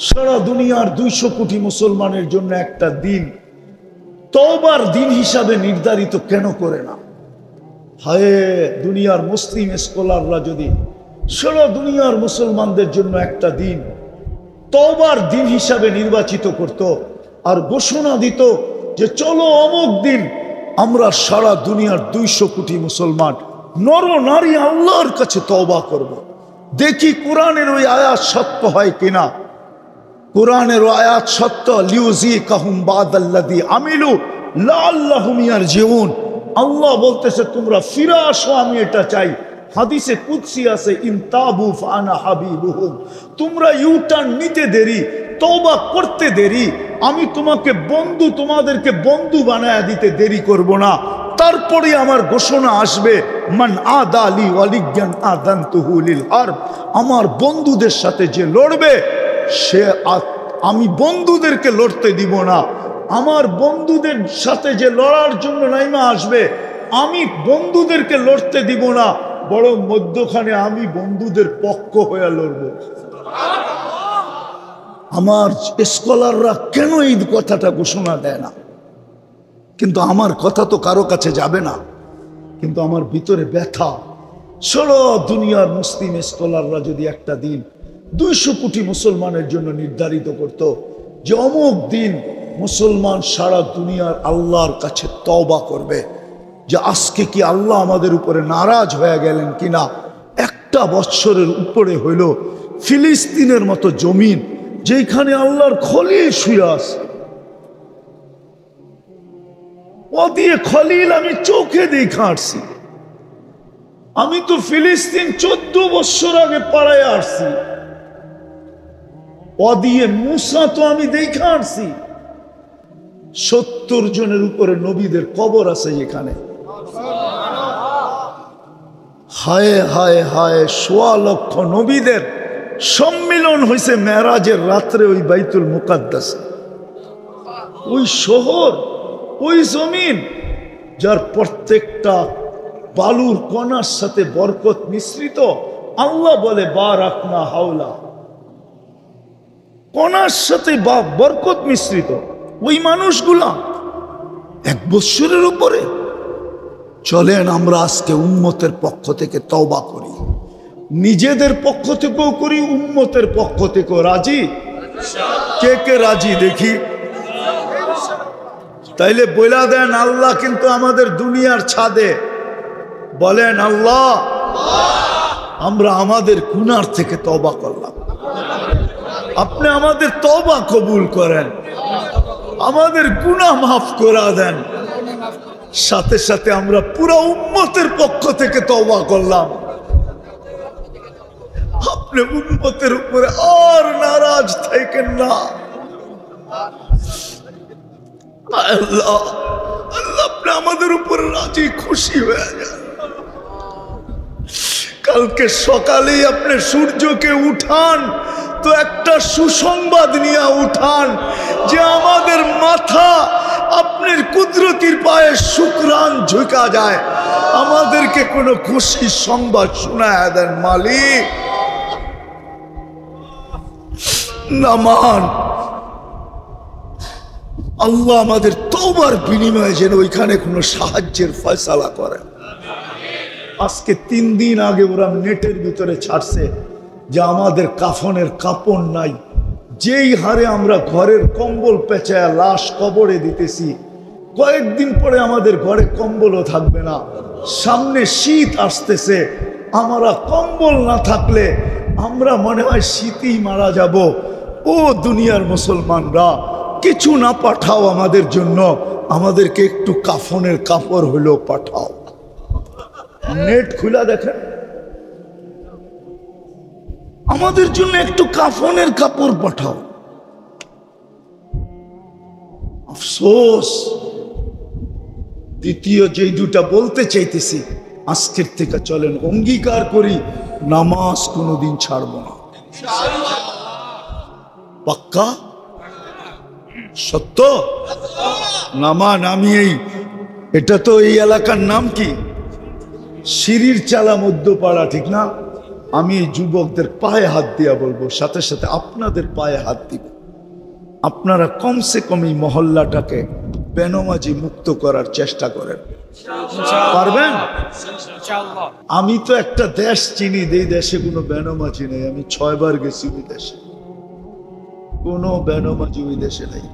সারা দুনিয়ার 200 কোটি মুসলমানের জন্য একটা দিন, তওবার দিন হিসাবে নির্ধারিত কেন করে না? হায়, দুনিয়ার মুসলিম স্কলাররা যদি সারা দুনিয়ার মুসলমানদের জন্য একটা দিন তওবার দিন হিসাবে নির্বাচিত করত, আর ঘোষণা দিত যে চলো অমুক দিন আমরা সারা দুনিয়ার 200 কোটি মুসলমান নর নারী আল্লাহর কাছে তওবা করব। দেখি কোরআনের ওই আয়াত সত্য হয় কিনা। কোরআনের আয়াত সত্য, লিউযিকাহুম বাদাল্লাযী আমিলু লাআল্লাহুম ইয়ারজিউন। আল্লাহ বলতেছে তোমরা ফিরে আসো, আমি এটা চাই। হাদিসে কুদসি আছে, ইনতাবু ফানা হাবিবুহুম, তোমরা ইউটার্ন নিতে দেরি, তওবা করতে দেরি, আমি তোমাদেরকে বন্ধু বানায় দিতে দেরি করব না। তারপরে আমার ঘোষণা আসবে, মান আদালি ওয়ালিয়ান আযানতুহু লিল হারব, আমার বন্ধুদের সাথে যে লড়বে সে আমি বন্ধুদেরকে লড়তে দিব না, আমার বন্ধুদের সাথে যে লড়ার জন্য নাইমা আসবে আমি বন্ধুদেরকে লড়তে দিব না, বরং মধ্যখানে আমি বন্ধুদের পক্ষ হয়ে লড়ব। আমার স্কলাররা কেন এই কথাটা ঘোষণা দেয় না? কিন্তু আমার কথা তো কারো কাছে যাবে না, কিন্তু আমার ভিতরে ব্যথা। সারা দুনিয়ার মুসলিম স্কলাররা যদি একটা দিন 200 কোটি মুসলমানের জন্য নির্ধারিত করত যে অমুক দিন মুসলমান সারা দুনিয়ার আল্লাহর কাছে তওবা করবে, যে আজকে কি আল্লাহ আমাদের উপরে নারাজ হয়ে গেলেন কিনা, একটা বৎসরের উপরে হইল ফিলিস্তিনের মতো জমিন যেখানে আল্লাহর খলিল শুয়ে আছে, ও দিয়ে খলিল আমি চোখে দেখা আসছি। আমি তো ফিলিস্তিন 14 বছর আগে পাড়ায় আসছি, ও দিয়ে মুসা তো আমি দেখা আসছি। 70 জনের উপরে নবীদের কবর আছে যেখানে। হায় হায় হায়, 1.25 লক্ষ নবীদের সম্মিলন হয়েছে মেরাজের রাত্রে ওই বাইতুল মুকাদ্দাসে। ওই শহর, ওই জমিন যার প্রত্যেকটা বালুর কণার সাথে বরকত মিশ্রিত। আল্লাহ বলে বারাকনা হাওলা, কণার সাথে বরকত মিশ্রিত। ওই মানুষগুলা 1 বৎসরের উপরে। চলেন আমরা আজকে উম্মতের পক্ষ থেকে তওবা করি, নিজেদের পক্ষ থেকেও করি, উম্মতের পক্ষ থেকেও। রাজি? কে কে রাজি দেখি? তাইলে বইলা দেন আল্লাহ কিন্তু আমাদের দুনিয়ার ছাদে। বলেন আল্লাহ, আমরা আমাদের গুনার থেকে তওবা করলাম, আপনি আমাদের তওবা কবুল করেন, আমাদের গুনাহ মাফ করে দেন। সাথে সাথে আমরা পুরো উম্মতের পক্ষ থেকে তওবা করলাম, আপনি উম্মতের উপরে আর নারাজ থাকেন না। আল্লাহ আল্লাহ আপনি আমাদের উপরে রাজি খুশি হয়ে যান। কালকে সকালেই আপনি সূর্যকে উঠান তো একটা সুসংবাদ নিয়ে উঠান যে আমাদের মাথা আপনার কুদরতির পায়ে শুকরান ঝুঁকা যায়। আমাদেরকে কোনো খুশির সংবাদ শোনায় দেন মালিক। নামান আল্লাহ আমাদের তওবার বিনিময়ে যেন ওইখানে কোনো সাহায্যের ফয়সালা করেন। আজকে 3 দিন আগে ওরা নেটের ভিতরে ছাড়ছে যে আমাদের কাফনের কাপড় নাই। যেই হারে আমরা ঘরের কম্বল পেঁচায়া লাশ কবরে দিতেছি, কয়েকদিন পরে আমাদের ঘরে কম্বলও থাকবে না। সামনে শীত আসতেছে, আমরা কম্বল না থাকলে আমরা মনে হয় শীতেই মারা যাব। ও দুনিয়ার মুসলমানরা, কিছু না পাঠাও আমাদের জন্য, আমাদেরকে একটু কাফনের কাপড় হলেও পাঠাও। নেট খুলা দেখেন, আমাদের জন্য একটু কাফনের কাপড় পাঠাও। আফসোস। দ্বিতীয় যেই দুটা বলতে চাইতেছি, আজকের থেকে চলেন অঙ্গীকার করি নামাজ কোনোদিন ছাড়ব না। পাক্কা? সত্য? নামান আমি এটা তো এই এলাকার নাম কি? সিঁড়ির চালা মধ্যপাড়া, ঠিক না? আমি এই যুবকদের পায়ে হাত দিয়া বলবো, সাথে সাথে আপনাদের পায়ে হাত দিব। আপনারা কমসে কম এই মহল্লাটাকে বেনমাজি মুক্ত করার চেষ্টা করেন। পারবেন? আমি তো একটা দেশ চিনি, এই দেশে কোনো বেনমাজি নেই। আমি 6 বার গেছি ওই দেশে, কোনো বেনমাজি ওই দেশে নেই।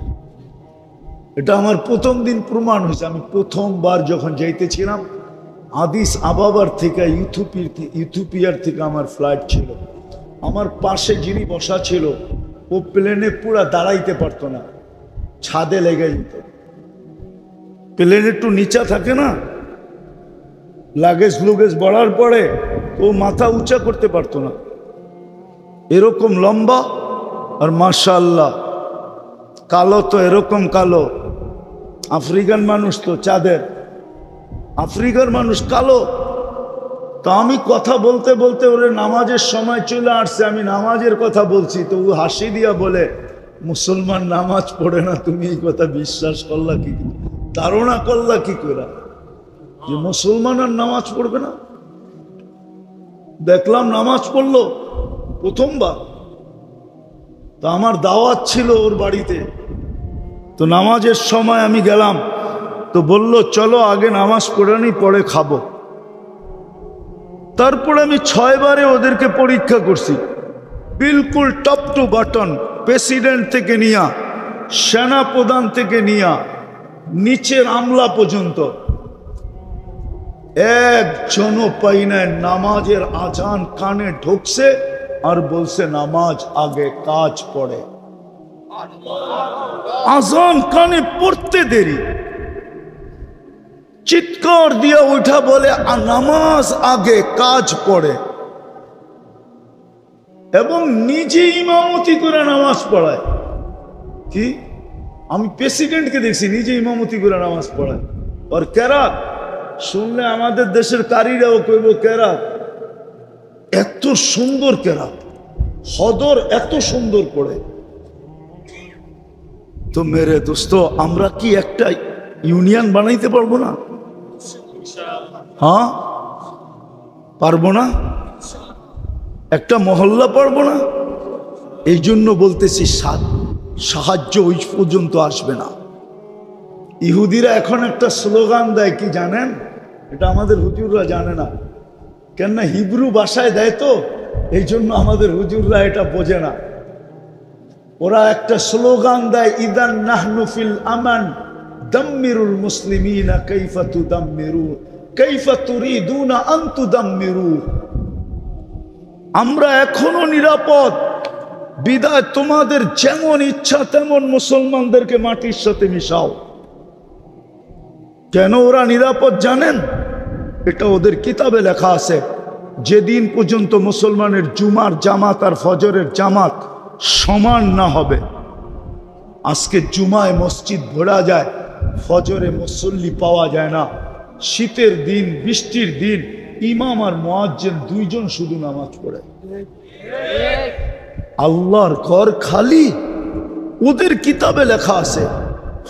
এটা আমার প্রথম দিন প্রমাণ হয়েছে। আমি প্রথমবার যখন যাইতেছিলাম, আদিস আবাবার থেকে ইথিওপিয়ার থেকে আমার ফ্লাইট ছিল। আমার পাশে যিনি বসা ছিল ও প্লেনে পুরা দাঁড়াইতে পারতো না, ছাদে লেগে যেত। প্লেন একটু নিচা থাকে না, লাগেজ লুগেজ বড়ার পরে ও মাথা উঁচা করতে পারতো না, এরকম লম্বা। আর মাশাআল্লাহ কালো তো এরকম কালো, আফ্রিকান মানুষ তো চাঁদের, আফ্রিকার মানুষ কালো, তো আমি কথা বলতে বলতে ওরে নামাজের সময় চলে আসছে, আমি নামাজের কথা বলছি, তো ও হাসি দিয়া বলে, মুসলমান নামাজ পড়ে না, তুমি এই কথা বিশ্বাস করলা কি, ধারণা করলা কি করে যে মুসলমান আর নামাজ পড়বে না? দেখলাম নামাজ পড়লো প্রথমবার। তো আমার দাওয়াত ছিল ওর বাড়িতে, তো নামাজের সময় আমি গেলাম, তো বলল চলো আগে নামাজ পড়ে নি, পরে খাবো। তারপরে আমি 6 বারে ওদেরকে পরীক্ষা করছি, বিলকুল টপ টু বাটন, প্রেসিডেন্ট থেকে নিয়া, সেনা প্রধান থেকে নিয়া, নিচের আমলা পর্যন্ত একজনও পাই নাই নামাজের আজান কানে ঢুকছে আর বলছে নামাজ আগে কাজ পড়ে। আজান কানে পড়তে দেরি, চিৎকার দিয়া উঠা বলে নামাজ আগে কাজ পড়ে, এবং নিজে ইমামতি করে নামাজ পড়ায়। কি আমি প্রেসিডেন্টকে দেখছি নিজে ইমামতি করে নামাজ পড়ায়। আর কেরাত শুনলে আমাদের দেশের কারীরাও কইব কেরাত, এত সুন্দর কেরাত, হদর এত সুন্দর পড়ে। তো মেরে দোস্ত, আমরা কি একটা ইউনিয়ন বানাইতে পারবো না? হ্যাঁ পারবো না? একটা মহল্লা পারবো না? এই জন্য বলতেছি সাহায্য ওই পর্যন্ত আসবে না। ইহুদিরা এখন একটা স্লোগান দেয়, কি জানেন? এটা আমাদের হুজুররা জানে না, কেননা হিব্রু ভাষায় দেয়, তো এই জন্য আমাদের হুজুররা এটা বোঝে না। ওরা একটা স্লোগান দেয়, ইদান নাহনু ফিল আমান দাম্মিরুল মুসলিমিনা কাইফা তুদাম্মিরু কাইফা তুরিদুনা আন তুদাম্মিরু। আমরা এখনো নিরাপদ, বিদায় তোমাদের যেমন ইচ্ছা তেমন মুসলমানদেরকে মাটির সাথে মিশাও। কেন ওরা নিরাপদ জানেন? এটা ওদের কিতাবে লেখা আছে, যেদিন পর্যন্ত মুসলমানের জুমার জামাত আর ফজরের জামাত সমান না হবে। আজকে জুমায় মসজিদ ভরা যায়, ফজরে মুসল্লি পাওয়া যায় না। শীতের দিন, বৃষ্টির দিন ইমাম আর মুয়াজ্জিন দুইজন শুধু নামাজ পড়ে। আল্লাহর ঘর খালি। ওদের কিতাবে লেখা আছে,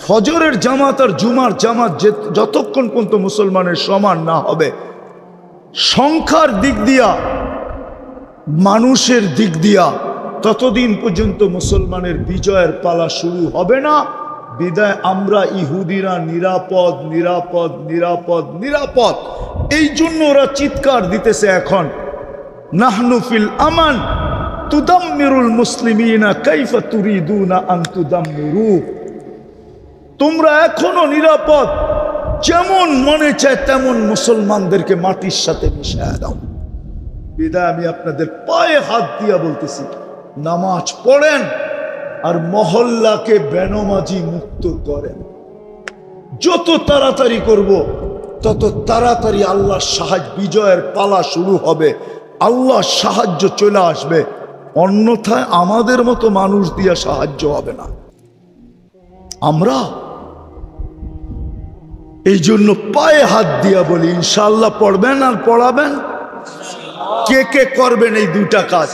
ফজরের জামাত আর জুমার জামাত যতক্ষণ পর্যন্ত মুসলমানের সমান না হবে, সংখ্যার দিক দিয়া, মানুষের দিক দিয়া, ততদিন পর্যন্ত মুসলমানের বিজয়ের পালা শুরু হবে না। বিদায় আমরা ইহুদিরা নিরাপদ, নিরাপদ, নিরাপদ, নিরাপদ। এই জন্য ওরা চিৎকার দিতেছে এখন, নাহনু ফিল আমান তুদাম্মিরুল মুসলিমিনা কাইফা তুরিদুনা আন তুদাম্মিরু। তোমরা এখনো নিরাপদ, যেমন মনে চায় তেমন মুসলমানদেরকে মাটির সাথে মিশিয়ে দাও। বিদায় আমি আপনাদের পায়ে হাত দিয়া বলতেছি, নামাজ পড়েন আর মহল্লাকে বেনমাজি মুক্ত করেন। যত তাড়াতাড়ি করব তত তাড়াতাড়ি আল্লাহর সাহায্য, বিজয়ের পালা শুরু হবে, আল্লাহর সাহায্য চলে আসবে। অন্যথায় আমাদের মতো মানুষ দিয়া সাহায্য হবে না। আমরা এই জন্য পায়ে হাত দিয়া বলি, ইনশাআল্লাহ পড়বেন আর পড়াবেন। কে কে করবেন এই দুইটা কাজ?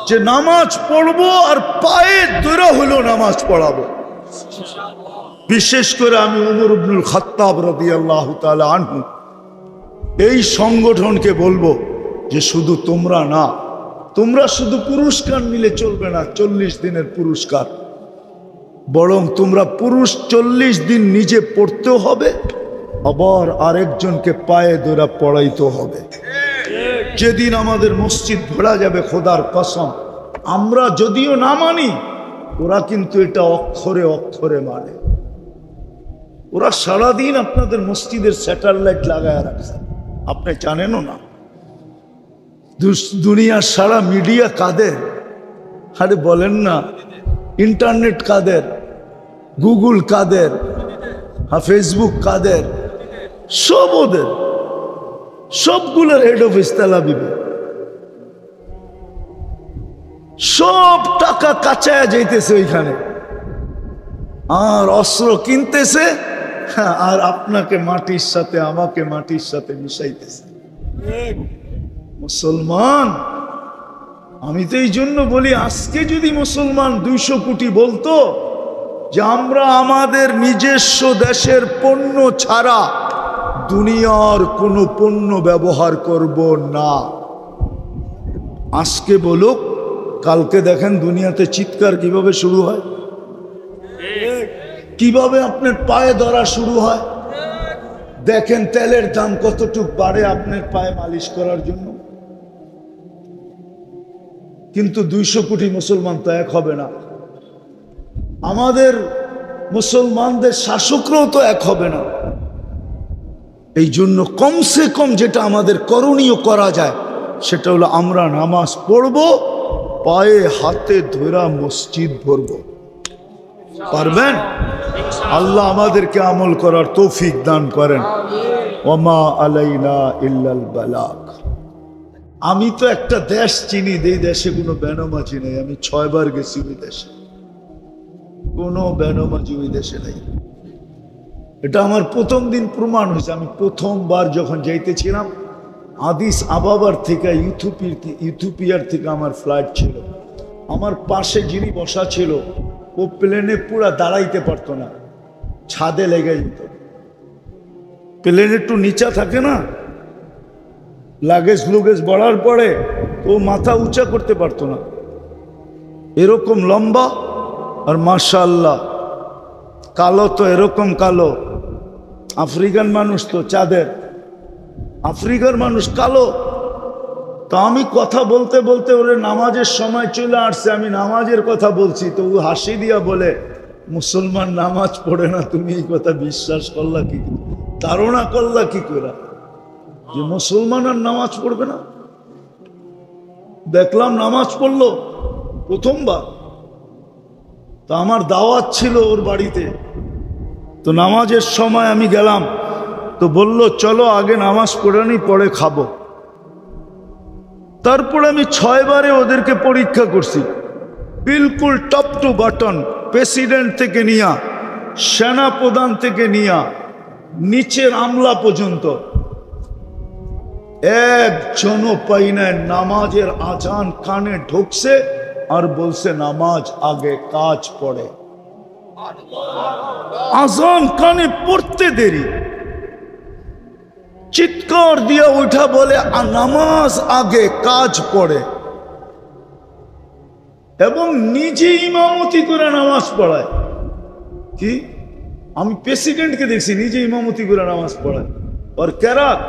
যে নামাজ পড়বো আর পায়ে ধরে হলো নামাজ পড়াবো। বিশেষ করে আমি উমর ইবনুল খাত্তাব রাদিয়াল্লাহু তাআলা আনহু এই সংগঠনকে বলবো যে শুধু তোমরা না, তোমরা শুধু পুরস্কার নিলে চলবে না, 40 দিনের পুরস্কার, বরং তোমরা পুরুষ 40 দিন নিজে পড়তেও হবে, আবার আরেকজনকে পায়ে ধরে পড়াইতে হবে। যেদিন আমাদের মসজিদ ভরা যাবে, খোদার কসম, আমরা যদিও না মানি, ওরা কিন্তু এটা অক্ষরে অক্ষরে মানে। ওরা সারাদিন আপনাদের মসজিদের স্যাটেলাইট লাগায় রাখছে, আপনি জানেনও না। দুনিয়ার সারা মিডিয়া কাদের? আরে বলেন না, ইন্টারনেট কাদের? গুগল কাদের? ফেসবুক কাদের? সব ওদের, সবগুলোর হেড অফিস তেল আবিবে। সব টাকা কাঁচায় যাইতেছে ওইখানে, আর অস্ত্র কিনতেছে, আর আপনাকে মাটির সাথে, আমাকে মাটির সাথে মিশাইতেছে। মুসলমান, আমি তো এই জন্য বলি, আজকে যদি মুসলমান 200 কোটি বলতো যে আমরা আমাদের নিজস্ব দেশের পণ্য ছাড়া দুনিয়ার কোনো পণ্য ব্যবহার করব না, আজকে বলুক, কালকে দেখেন দুনিয়াতে চিৎকার কিভাবে শুরু হয়, কিভাবে আপনার পায়ে ধরা শুরু হয়। দেখেন তেলের দাম কতটুক বাড়ে আপনার পায়ে মালিশ করার জন্য। কিন্তু 200 কোটি মুসলমান তো এক হবে না, আমাদের মুসলমানদের শাসকরাও তো এক হবে না। এই জন্য কমসে কম যেটা আমাদের করণীয় করা যায় সেটা হলো আমরা নামাজ পড়ব, পায়ে হাতে ধরা মসজিদ ভরব। পারবেন? আল্লাহ আমাদেরকে আমল করার তৌফিক দান করেন। ওমা আলাইনা ইল্লাল বালাগ। আমি তো একটা দেশ চিনি, এই দেশে কোনো বেনামাজি নেই। আমি 6 বার গেছি ওই দেশে, কোনো বেনামাজি ওই দেশে নেই। এটা আমার প্রথম দিন প্রমাণ হয়েছে। আমি প্রথমবার যখন যাইতেছিলাম আদিস আবাবার থেকে ইথিওপিয়ার থেকে আমার ফ্লাইট ছিল, আমার পাশে যিনি বসা ছিল ও প্লেনে পুরা দাঁড়াইতে পারতো না, ছাদে লেগে যেত। প্লেন একটু নিচা থাকে না, লাগেজ লুগেজ বাড়ার পরে ও মাথা উঁচা করতে পারতো না, এরকম লম্বা। আর মাশাআল্লাহ কালো তো এরকম কালো, আফ্রিকান মানুষ তো চাঁদের, আফ্রিকার মানুষ কালো। তো আমি কথা বলতে বলতে ওরে নামাজের সময় চলে আসছে, আমি নামাজের কথা বলছি, তো ও হাসি দিয়া বলে, মুসলমান নামাজ পড়ে না, তুমি এই কথা বিশ্বাস করলা কি, ধারণা করলা কি করে যে মুসলমান আর নামাজ পড়বে না? দেখলাম নামাজ পড়লো প্রথমবার। তো আমার দাওয়াত ছিল ওর বাড়িতে, তো নামাজের সময় আমি গেলাম, তো বলল চলো আগে নামাজ পড়ে নি, পরে খাবো। তারপরে আমি 6 বারে ওদেরকে পরীক্ষা করছি, বিলকুল টপ টু বাটন, প্রেসিডেন্ট থেকে নিয়া, সেনা প্রধান থেকে নিয়া, নিচের আমলা পর্যন্ত একজনও পাই নাই নামাজের আজান কানে ঢুকছে আর বলছে নামাজ আগে কাজ পড়ে। আজান কানে পড়তে দেরি, চিৎকার দিয়ে উঠা বলে নামাজ আগে কাজ পড়ে, এবং নিজে ইমামতি করে নামাজ পড়ায়। কি? আমি প্রেসিডেন্টকে দেখছি নিজে ইমামতি করে নামাজ পড়ায়। আর কেরাত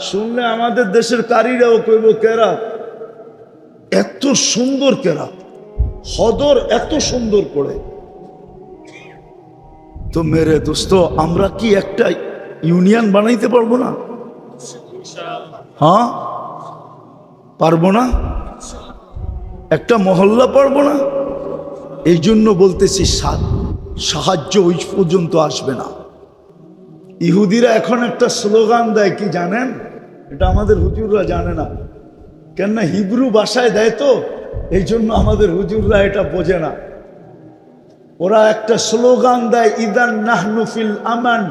শুনলে আমাদের দেশের কারীরাও কইব কেরাত, এত সুন্দর কেরাত, হদর এত সুন্দর পড়ে। তো মেরে দোস্ত, আমরা কি একটা ইউনিয়ন বানাইতে পারবো না? হ্যাঁ পারবো না? একটা মহল্লা পারবো না? এই জন্য বলতেছি সাহায্য ওই পর্যন্ত আসবে না। ইহুদিরা এখন একটা স্লোগান দেয়, কি জানেন? এটা আমাদের হুজুররা জানে না, কেননা হিব্রু ভাষায় দেয় তো, এই জন্য আমাদের হুজুররা এটা বোঝে না। ওরা একটা স্লোগান দেয়, ইদান নাহনু ফিল আমান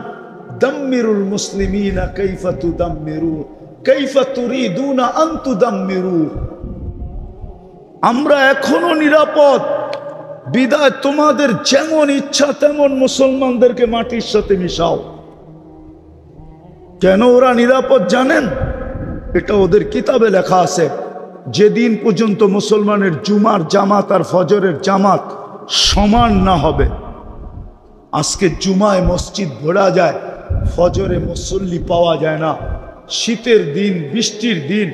দাম্মিরুল মুসলিমিনা কাইফা তুদাম্মিরু কাইফা তুরিদুনা আন তুদাম্মিরু। আমরা এখনো নিরাপদ, বিদায় তোমাদের যেমন ইচ্ছা তেমন মুসলমানদেরকে মাটির সাথে মিশাও। কেন ওরা নিরাপদ জানেন? এটা ওদের কিতাবে লেখা আছে, যেদিন পর্যন্ত মুসলমানের জুমার জামাত আর ফজরের জামাত সমান না হবে। আজকে জুমায় মসজিদ ভরা যায়, ফজরে মুসল্লি পাওয়া যায় না। শীতের দিন, বৃষ্টির দিন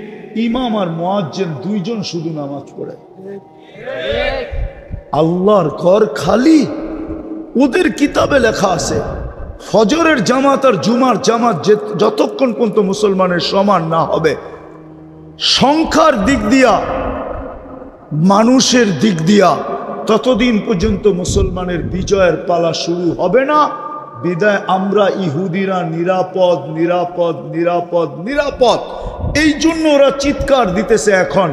ইমাম আর মুয়াজ্জিন 2 জন শুধু নামাজ পড়ে। আল্লাহর ঘর খালি। ওদের কিতাবে লেখা আছে ফজরের জামাত আর জুমার জামাত যতক্ষণ পর্যন্ত মুসলমানের সমান না হবে, সংখ্যার দিক দিয়া, মানুষের দিক দিয়া, ততদিন পর্যন্ত মুসলমানের বিজয়ের পালা শুরু হবে না। বিদায় আমরা ইহুদিরা নিরাপদ নিরাপদ নিরাপদ নিরাপদ। এই জন্য ওরা চিৎকার দিতেছে এখন,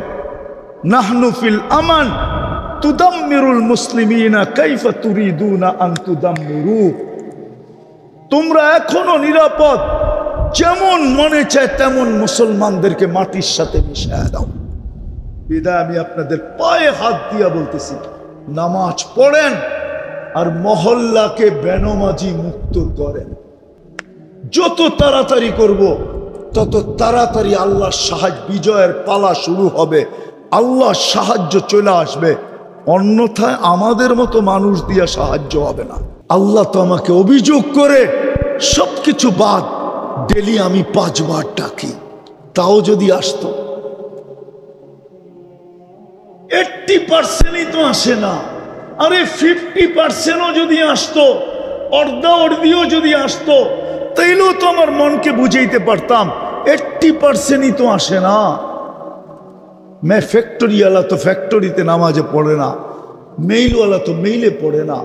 নাহনু ফিল আমান তুদাম্মিরুল মুসলিমিনা কাইফা তুরিদুনা আন তুদাম্মিরু। তোমরা এখনো নিরাপদ, যেমন মনে চায় তেমন মুসলমানদেরকে মাটির সাথে মিশিয়ে দাও। বিদায় আমি আপনাদের পায়ে হাত দিয়া বলতেছি, নামাজ পড়েন আর মহল্লাকে বেনমাজি মুক্ত করেন। যত তাড়াতাড়ি করব তত তাড়াতাড়ি আল্লাহর সাহায্য, বিজয়ের পালা শুরু হবে, আল্লাহর সাহায্য চলে আসবে। অন্যথায় আমাদের মতো মানুষ দিয়া সাহায্য হবে না। আল্লাহ তো আমাকে অভিযোগ করে সবকিছু বাদ, ডেলি আমি 5 বার ডাকি, তাও যদি আসতো 80%ই তো আসে না। আরে 50%ও যদি আসতো, অর্ধাঅর্ধিও যদি আসতো, তাইলেও তো আমার মনকে বুঝাইতে পারতাম। 80%ই তো আসে না। ফ্যাক্টরিওয়ালা তো ফ্যাক্টরিতে নামাজে পড়ে না, মেইলওয়ালা তো মেইলে পড়ে না,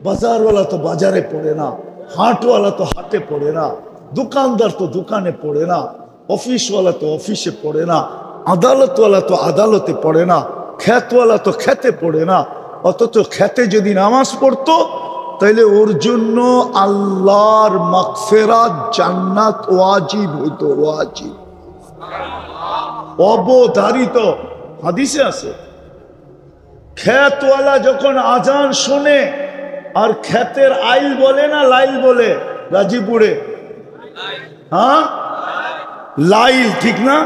বাজারওয়ালা তো বাজারে পড়ে না, হাটওয়ালা তো হাটে পড়ে না, দোকানদার তো দোকানে পড়ে না, অফিসওয়ালা তো অফিসে পড়ে না, আদালতওয়ালা তো আদালতে পড়ে না, খ্যাতওয়ালা তো খেতে পড়ে না। অথচ খেতে যদি নামাজ পড়তো তাইলে ওর জন্য আল্লাহর মাগফিরাত, জান্নাত ওয়াজিব হইতো, ওয়াজিব, অবধারিত। হাদিসে আছে, খেতওয়ালা যখন আজান শোনে, আর খেতের আইল বলে না লাইল বলে গাজীপুরে, হ্যাঁ লাইল ঠিক না,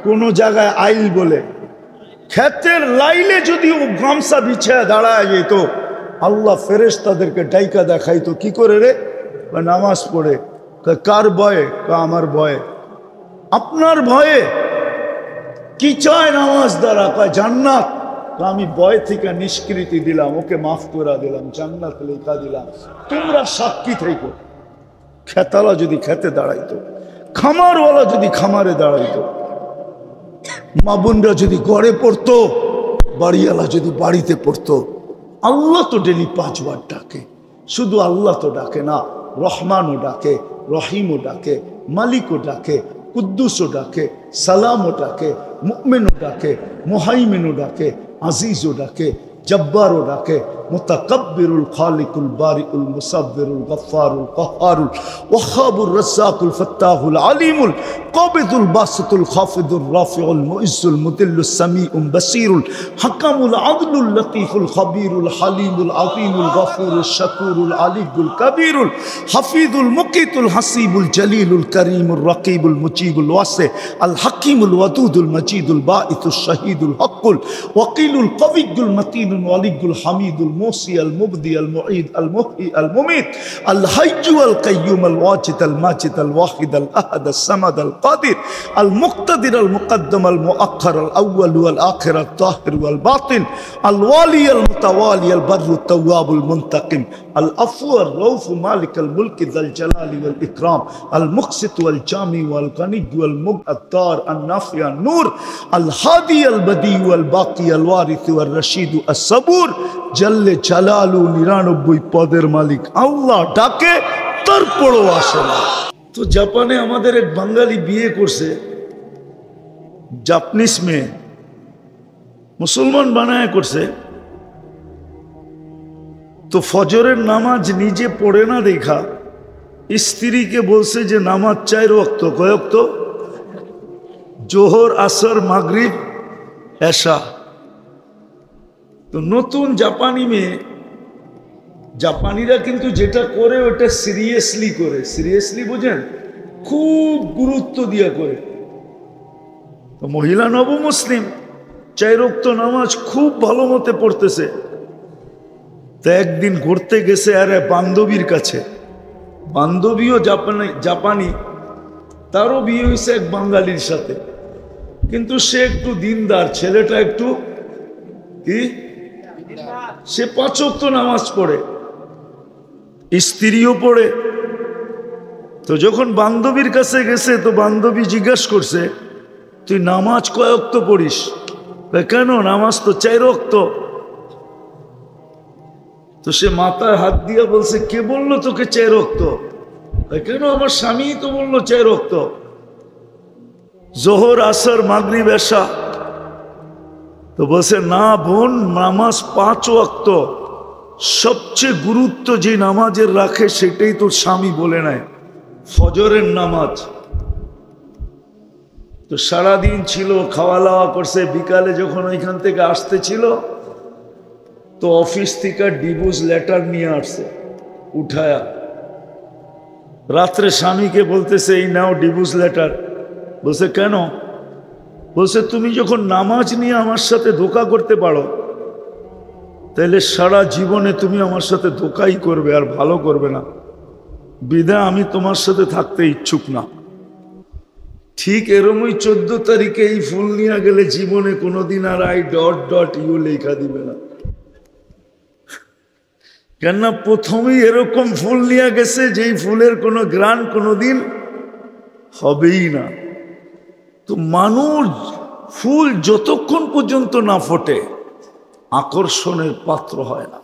কোন জায়গায় আইল বলে। খেতের লাইলে যদি ও গামছা বিছায় দাঁড়ায় যেত, আল্লাহ ফেরেশতাদেরকে ডাইকা দেখাইতো, কি করে রে? নামাজ পড়ে। কার ভয়ে? আমার ভয়ে। আপনার ভয়ে? কি চায় নামাজ দ্বারা? জান্নাত। আমি ভয় থেকে নিষ্কৃতি দিলাম, ওকে মাফ করে দিলাম, জান্নাত লেখা দিলাম, তোমরা সাক্ষী থেকো। খেতালা যদি খেতে দাঁড়াইতো, খামারওয়ালা যদি খামারে দাঁড়াইতো, মা বোনরা যদি গড়ে পড়তো, বাড়িওয়ালা যদি বাড়িতে পড়তো। আল্লাহ তো ডেলি 5 বার ডাকে। শুধু আল্লাহ তো ডাকে না, রহমানও ডাকে, রহিমও ডাকে, মালিকও ডাকে, কুদ্দুসও ডাকে, সালামও ডাকে, মুমিনও ডাকে, মুহাইমিনও ডাকে, আজিজও ডাকে, জব্বারও ডাকে, মুতাকাব্বিরুল খালিকুল বারিউল মুসাব্বিরুল গফফারুল কাহ্হারুল ওয়াহাবুর রাজ্জাকুল ফাত্তাহুল আলিমুল কাবিদুল বাসিতুল খাফিদুর রাফিউল মুইজ্জুল মুদিল্লুস সামিউল বাসীরুল হাকামুল আদলুল লতীফুল খবীরুল হালিমুল আযীমুল গফুরুল শাকুরুল আলিয়ুল কবীরুল হাফিজুল মুকিতুল হাসিবুল জলিলুল করিমুর রকিবুল মুজিবুল ওয়াসি আল হাকিমুল ওয়াদুদুল মজিদুল বাঈসুশ শাহীদুল হকুল ওয়াকিলুল কবিয়ুল মতিনুল ওয়ালিয়ুল হামিদুল موسي المبدي المعيد المحيي المميت الحي القيوم الواجد الماجد الواحد الأحد الصمد القادر المقتدر المقدم المؤخر الأول والآخر الطاهر والباطن الوالي المتوالي البر التواب المنتقم العفو الرؤوف مالك الملك ذا الجلال والإكرام المقسط والجامع والغني والمقدار النافع النور الهادي البديع والباقي الوارث والرشيد الصبور جل জালালু 99 পদের মালিক আল্লাহ ডাকে, তারপরও আসে না। তো জাপানে আমাদের এক বাঙালি বিয়ে করছে, জাপানিজ মেয়ে, মুসলমান বানায় করছে। তো ফজরের নামাজ নিজে পড়ে না দেখা স্ত্রীকে বলছে যে নামাজ 4 ওয়াক্ত। কয় ওয়াক্ত? জোহর, আসর, মাগরিব, এশা। তো নতুন জাপানি মেয়ে, জাপানিরা কিন্তু যেটা করে ওটা সিরিয়াসলি করে। সিরিয়াসলি বুঝেন, খুব গুরুত্ব দিয়ে করে। তো মহিলা নব মুসলিম 4 ওয়াক্ত নামাজ খুব ভালো মতে পড়তেছে। তো একদিন ঘুরতে গেছে আরে বান্ধবীর কাছে, বান্ধবীও জাপানি, তারও বিয়ে হয়েছে এক বাঙালির সাথে। কিন্তু সে একটু দিনদার, ছেলেটা একটু কি, সে 5 ওয়াক্ত নামাজ পড়ে, স্ত্রীও পড়ে। তো যখন বান্ধবীর কাছে গেছে, তো বান্ধবী জিজ্ঞাসা করছে, তুই নামাজ কয় ওয়াক্ত পড়িস? কেন, নামাজ তো 4 ওয়াক্ত। তো সে মাথায় হাত দিয়া বলছে, কে বললো তোকে 4 ওয়াক্ত? কেন, আমার স্বামী তো বললো 4 ওয়াক্ত। জোহর, আসর, মাগরিব, এশা। তো বলছে, না বোন, নামাজ 5 ওয়াক্ত। সবচেয়ে গুরুত্ব যে নামাজের রাখে সেটাই তোর স্বামী বলে নেয়, ফজরের নামাজ। তো সারাদিন ছিল, খাওয়া দাওয়া করছে। বিকালে যখন ওইখান থেকে আসতেছিল তো অফিস থেকে ডিভোর্স লেটার নিয়ে আসছে উঠায়া। রাত্রে স্বামীকে বলতেছে এই নাও ডিভোর্স লেটার। বলছে কেন? বলছে তুমি যখন নামাজ নিয়ে আমার সাথে ধোঁকা করতে পারো তাহলে সারা জীবনে তুমি আমার সাথে ধোঁকাই করবে, আর ভালো করবে না। বিধায় আমি তোমার সাথে থাকতে ইচ্ছুক না। ঠিক এরমই 14 তারিখে এই ফুল নিয়ে গেলে জীবনে কোনোদিন আর .ইউ লেখা দিবে না। কেননা প্রথমেই এরকম ফুল নিয়ে গেছে যেই ফুলের কোনো গ্রান কোনোদিন হবেই না। তো মানুষ ফুল যতক্ষণ পর্যন্ত না ফোটে আকর্ষণের পাত্র হয় না।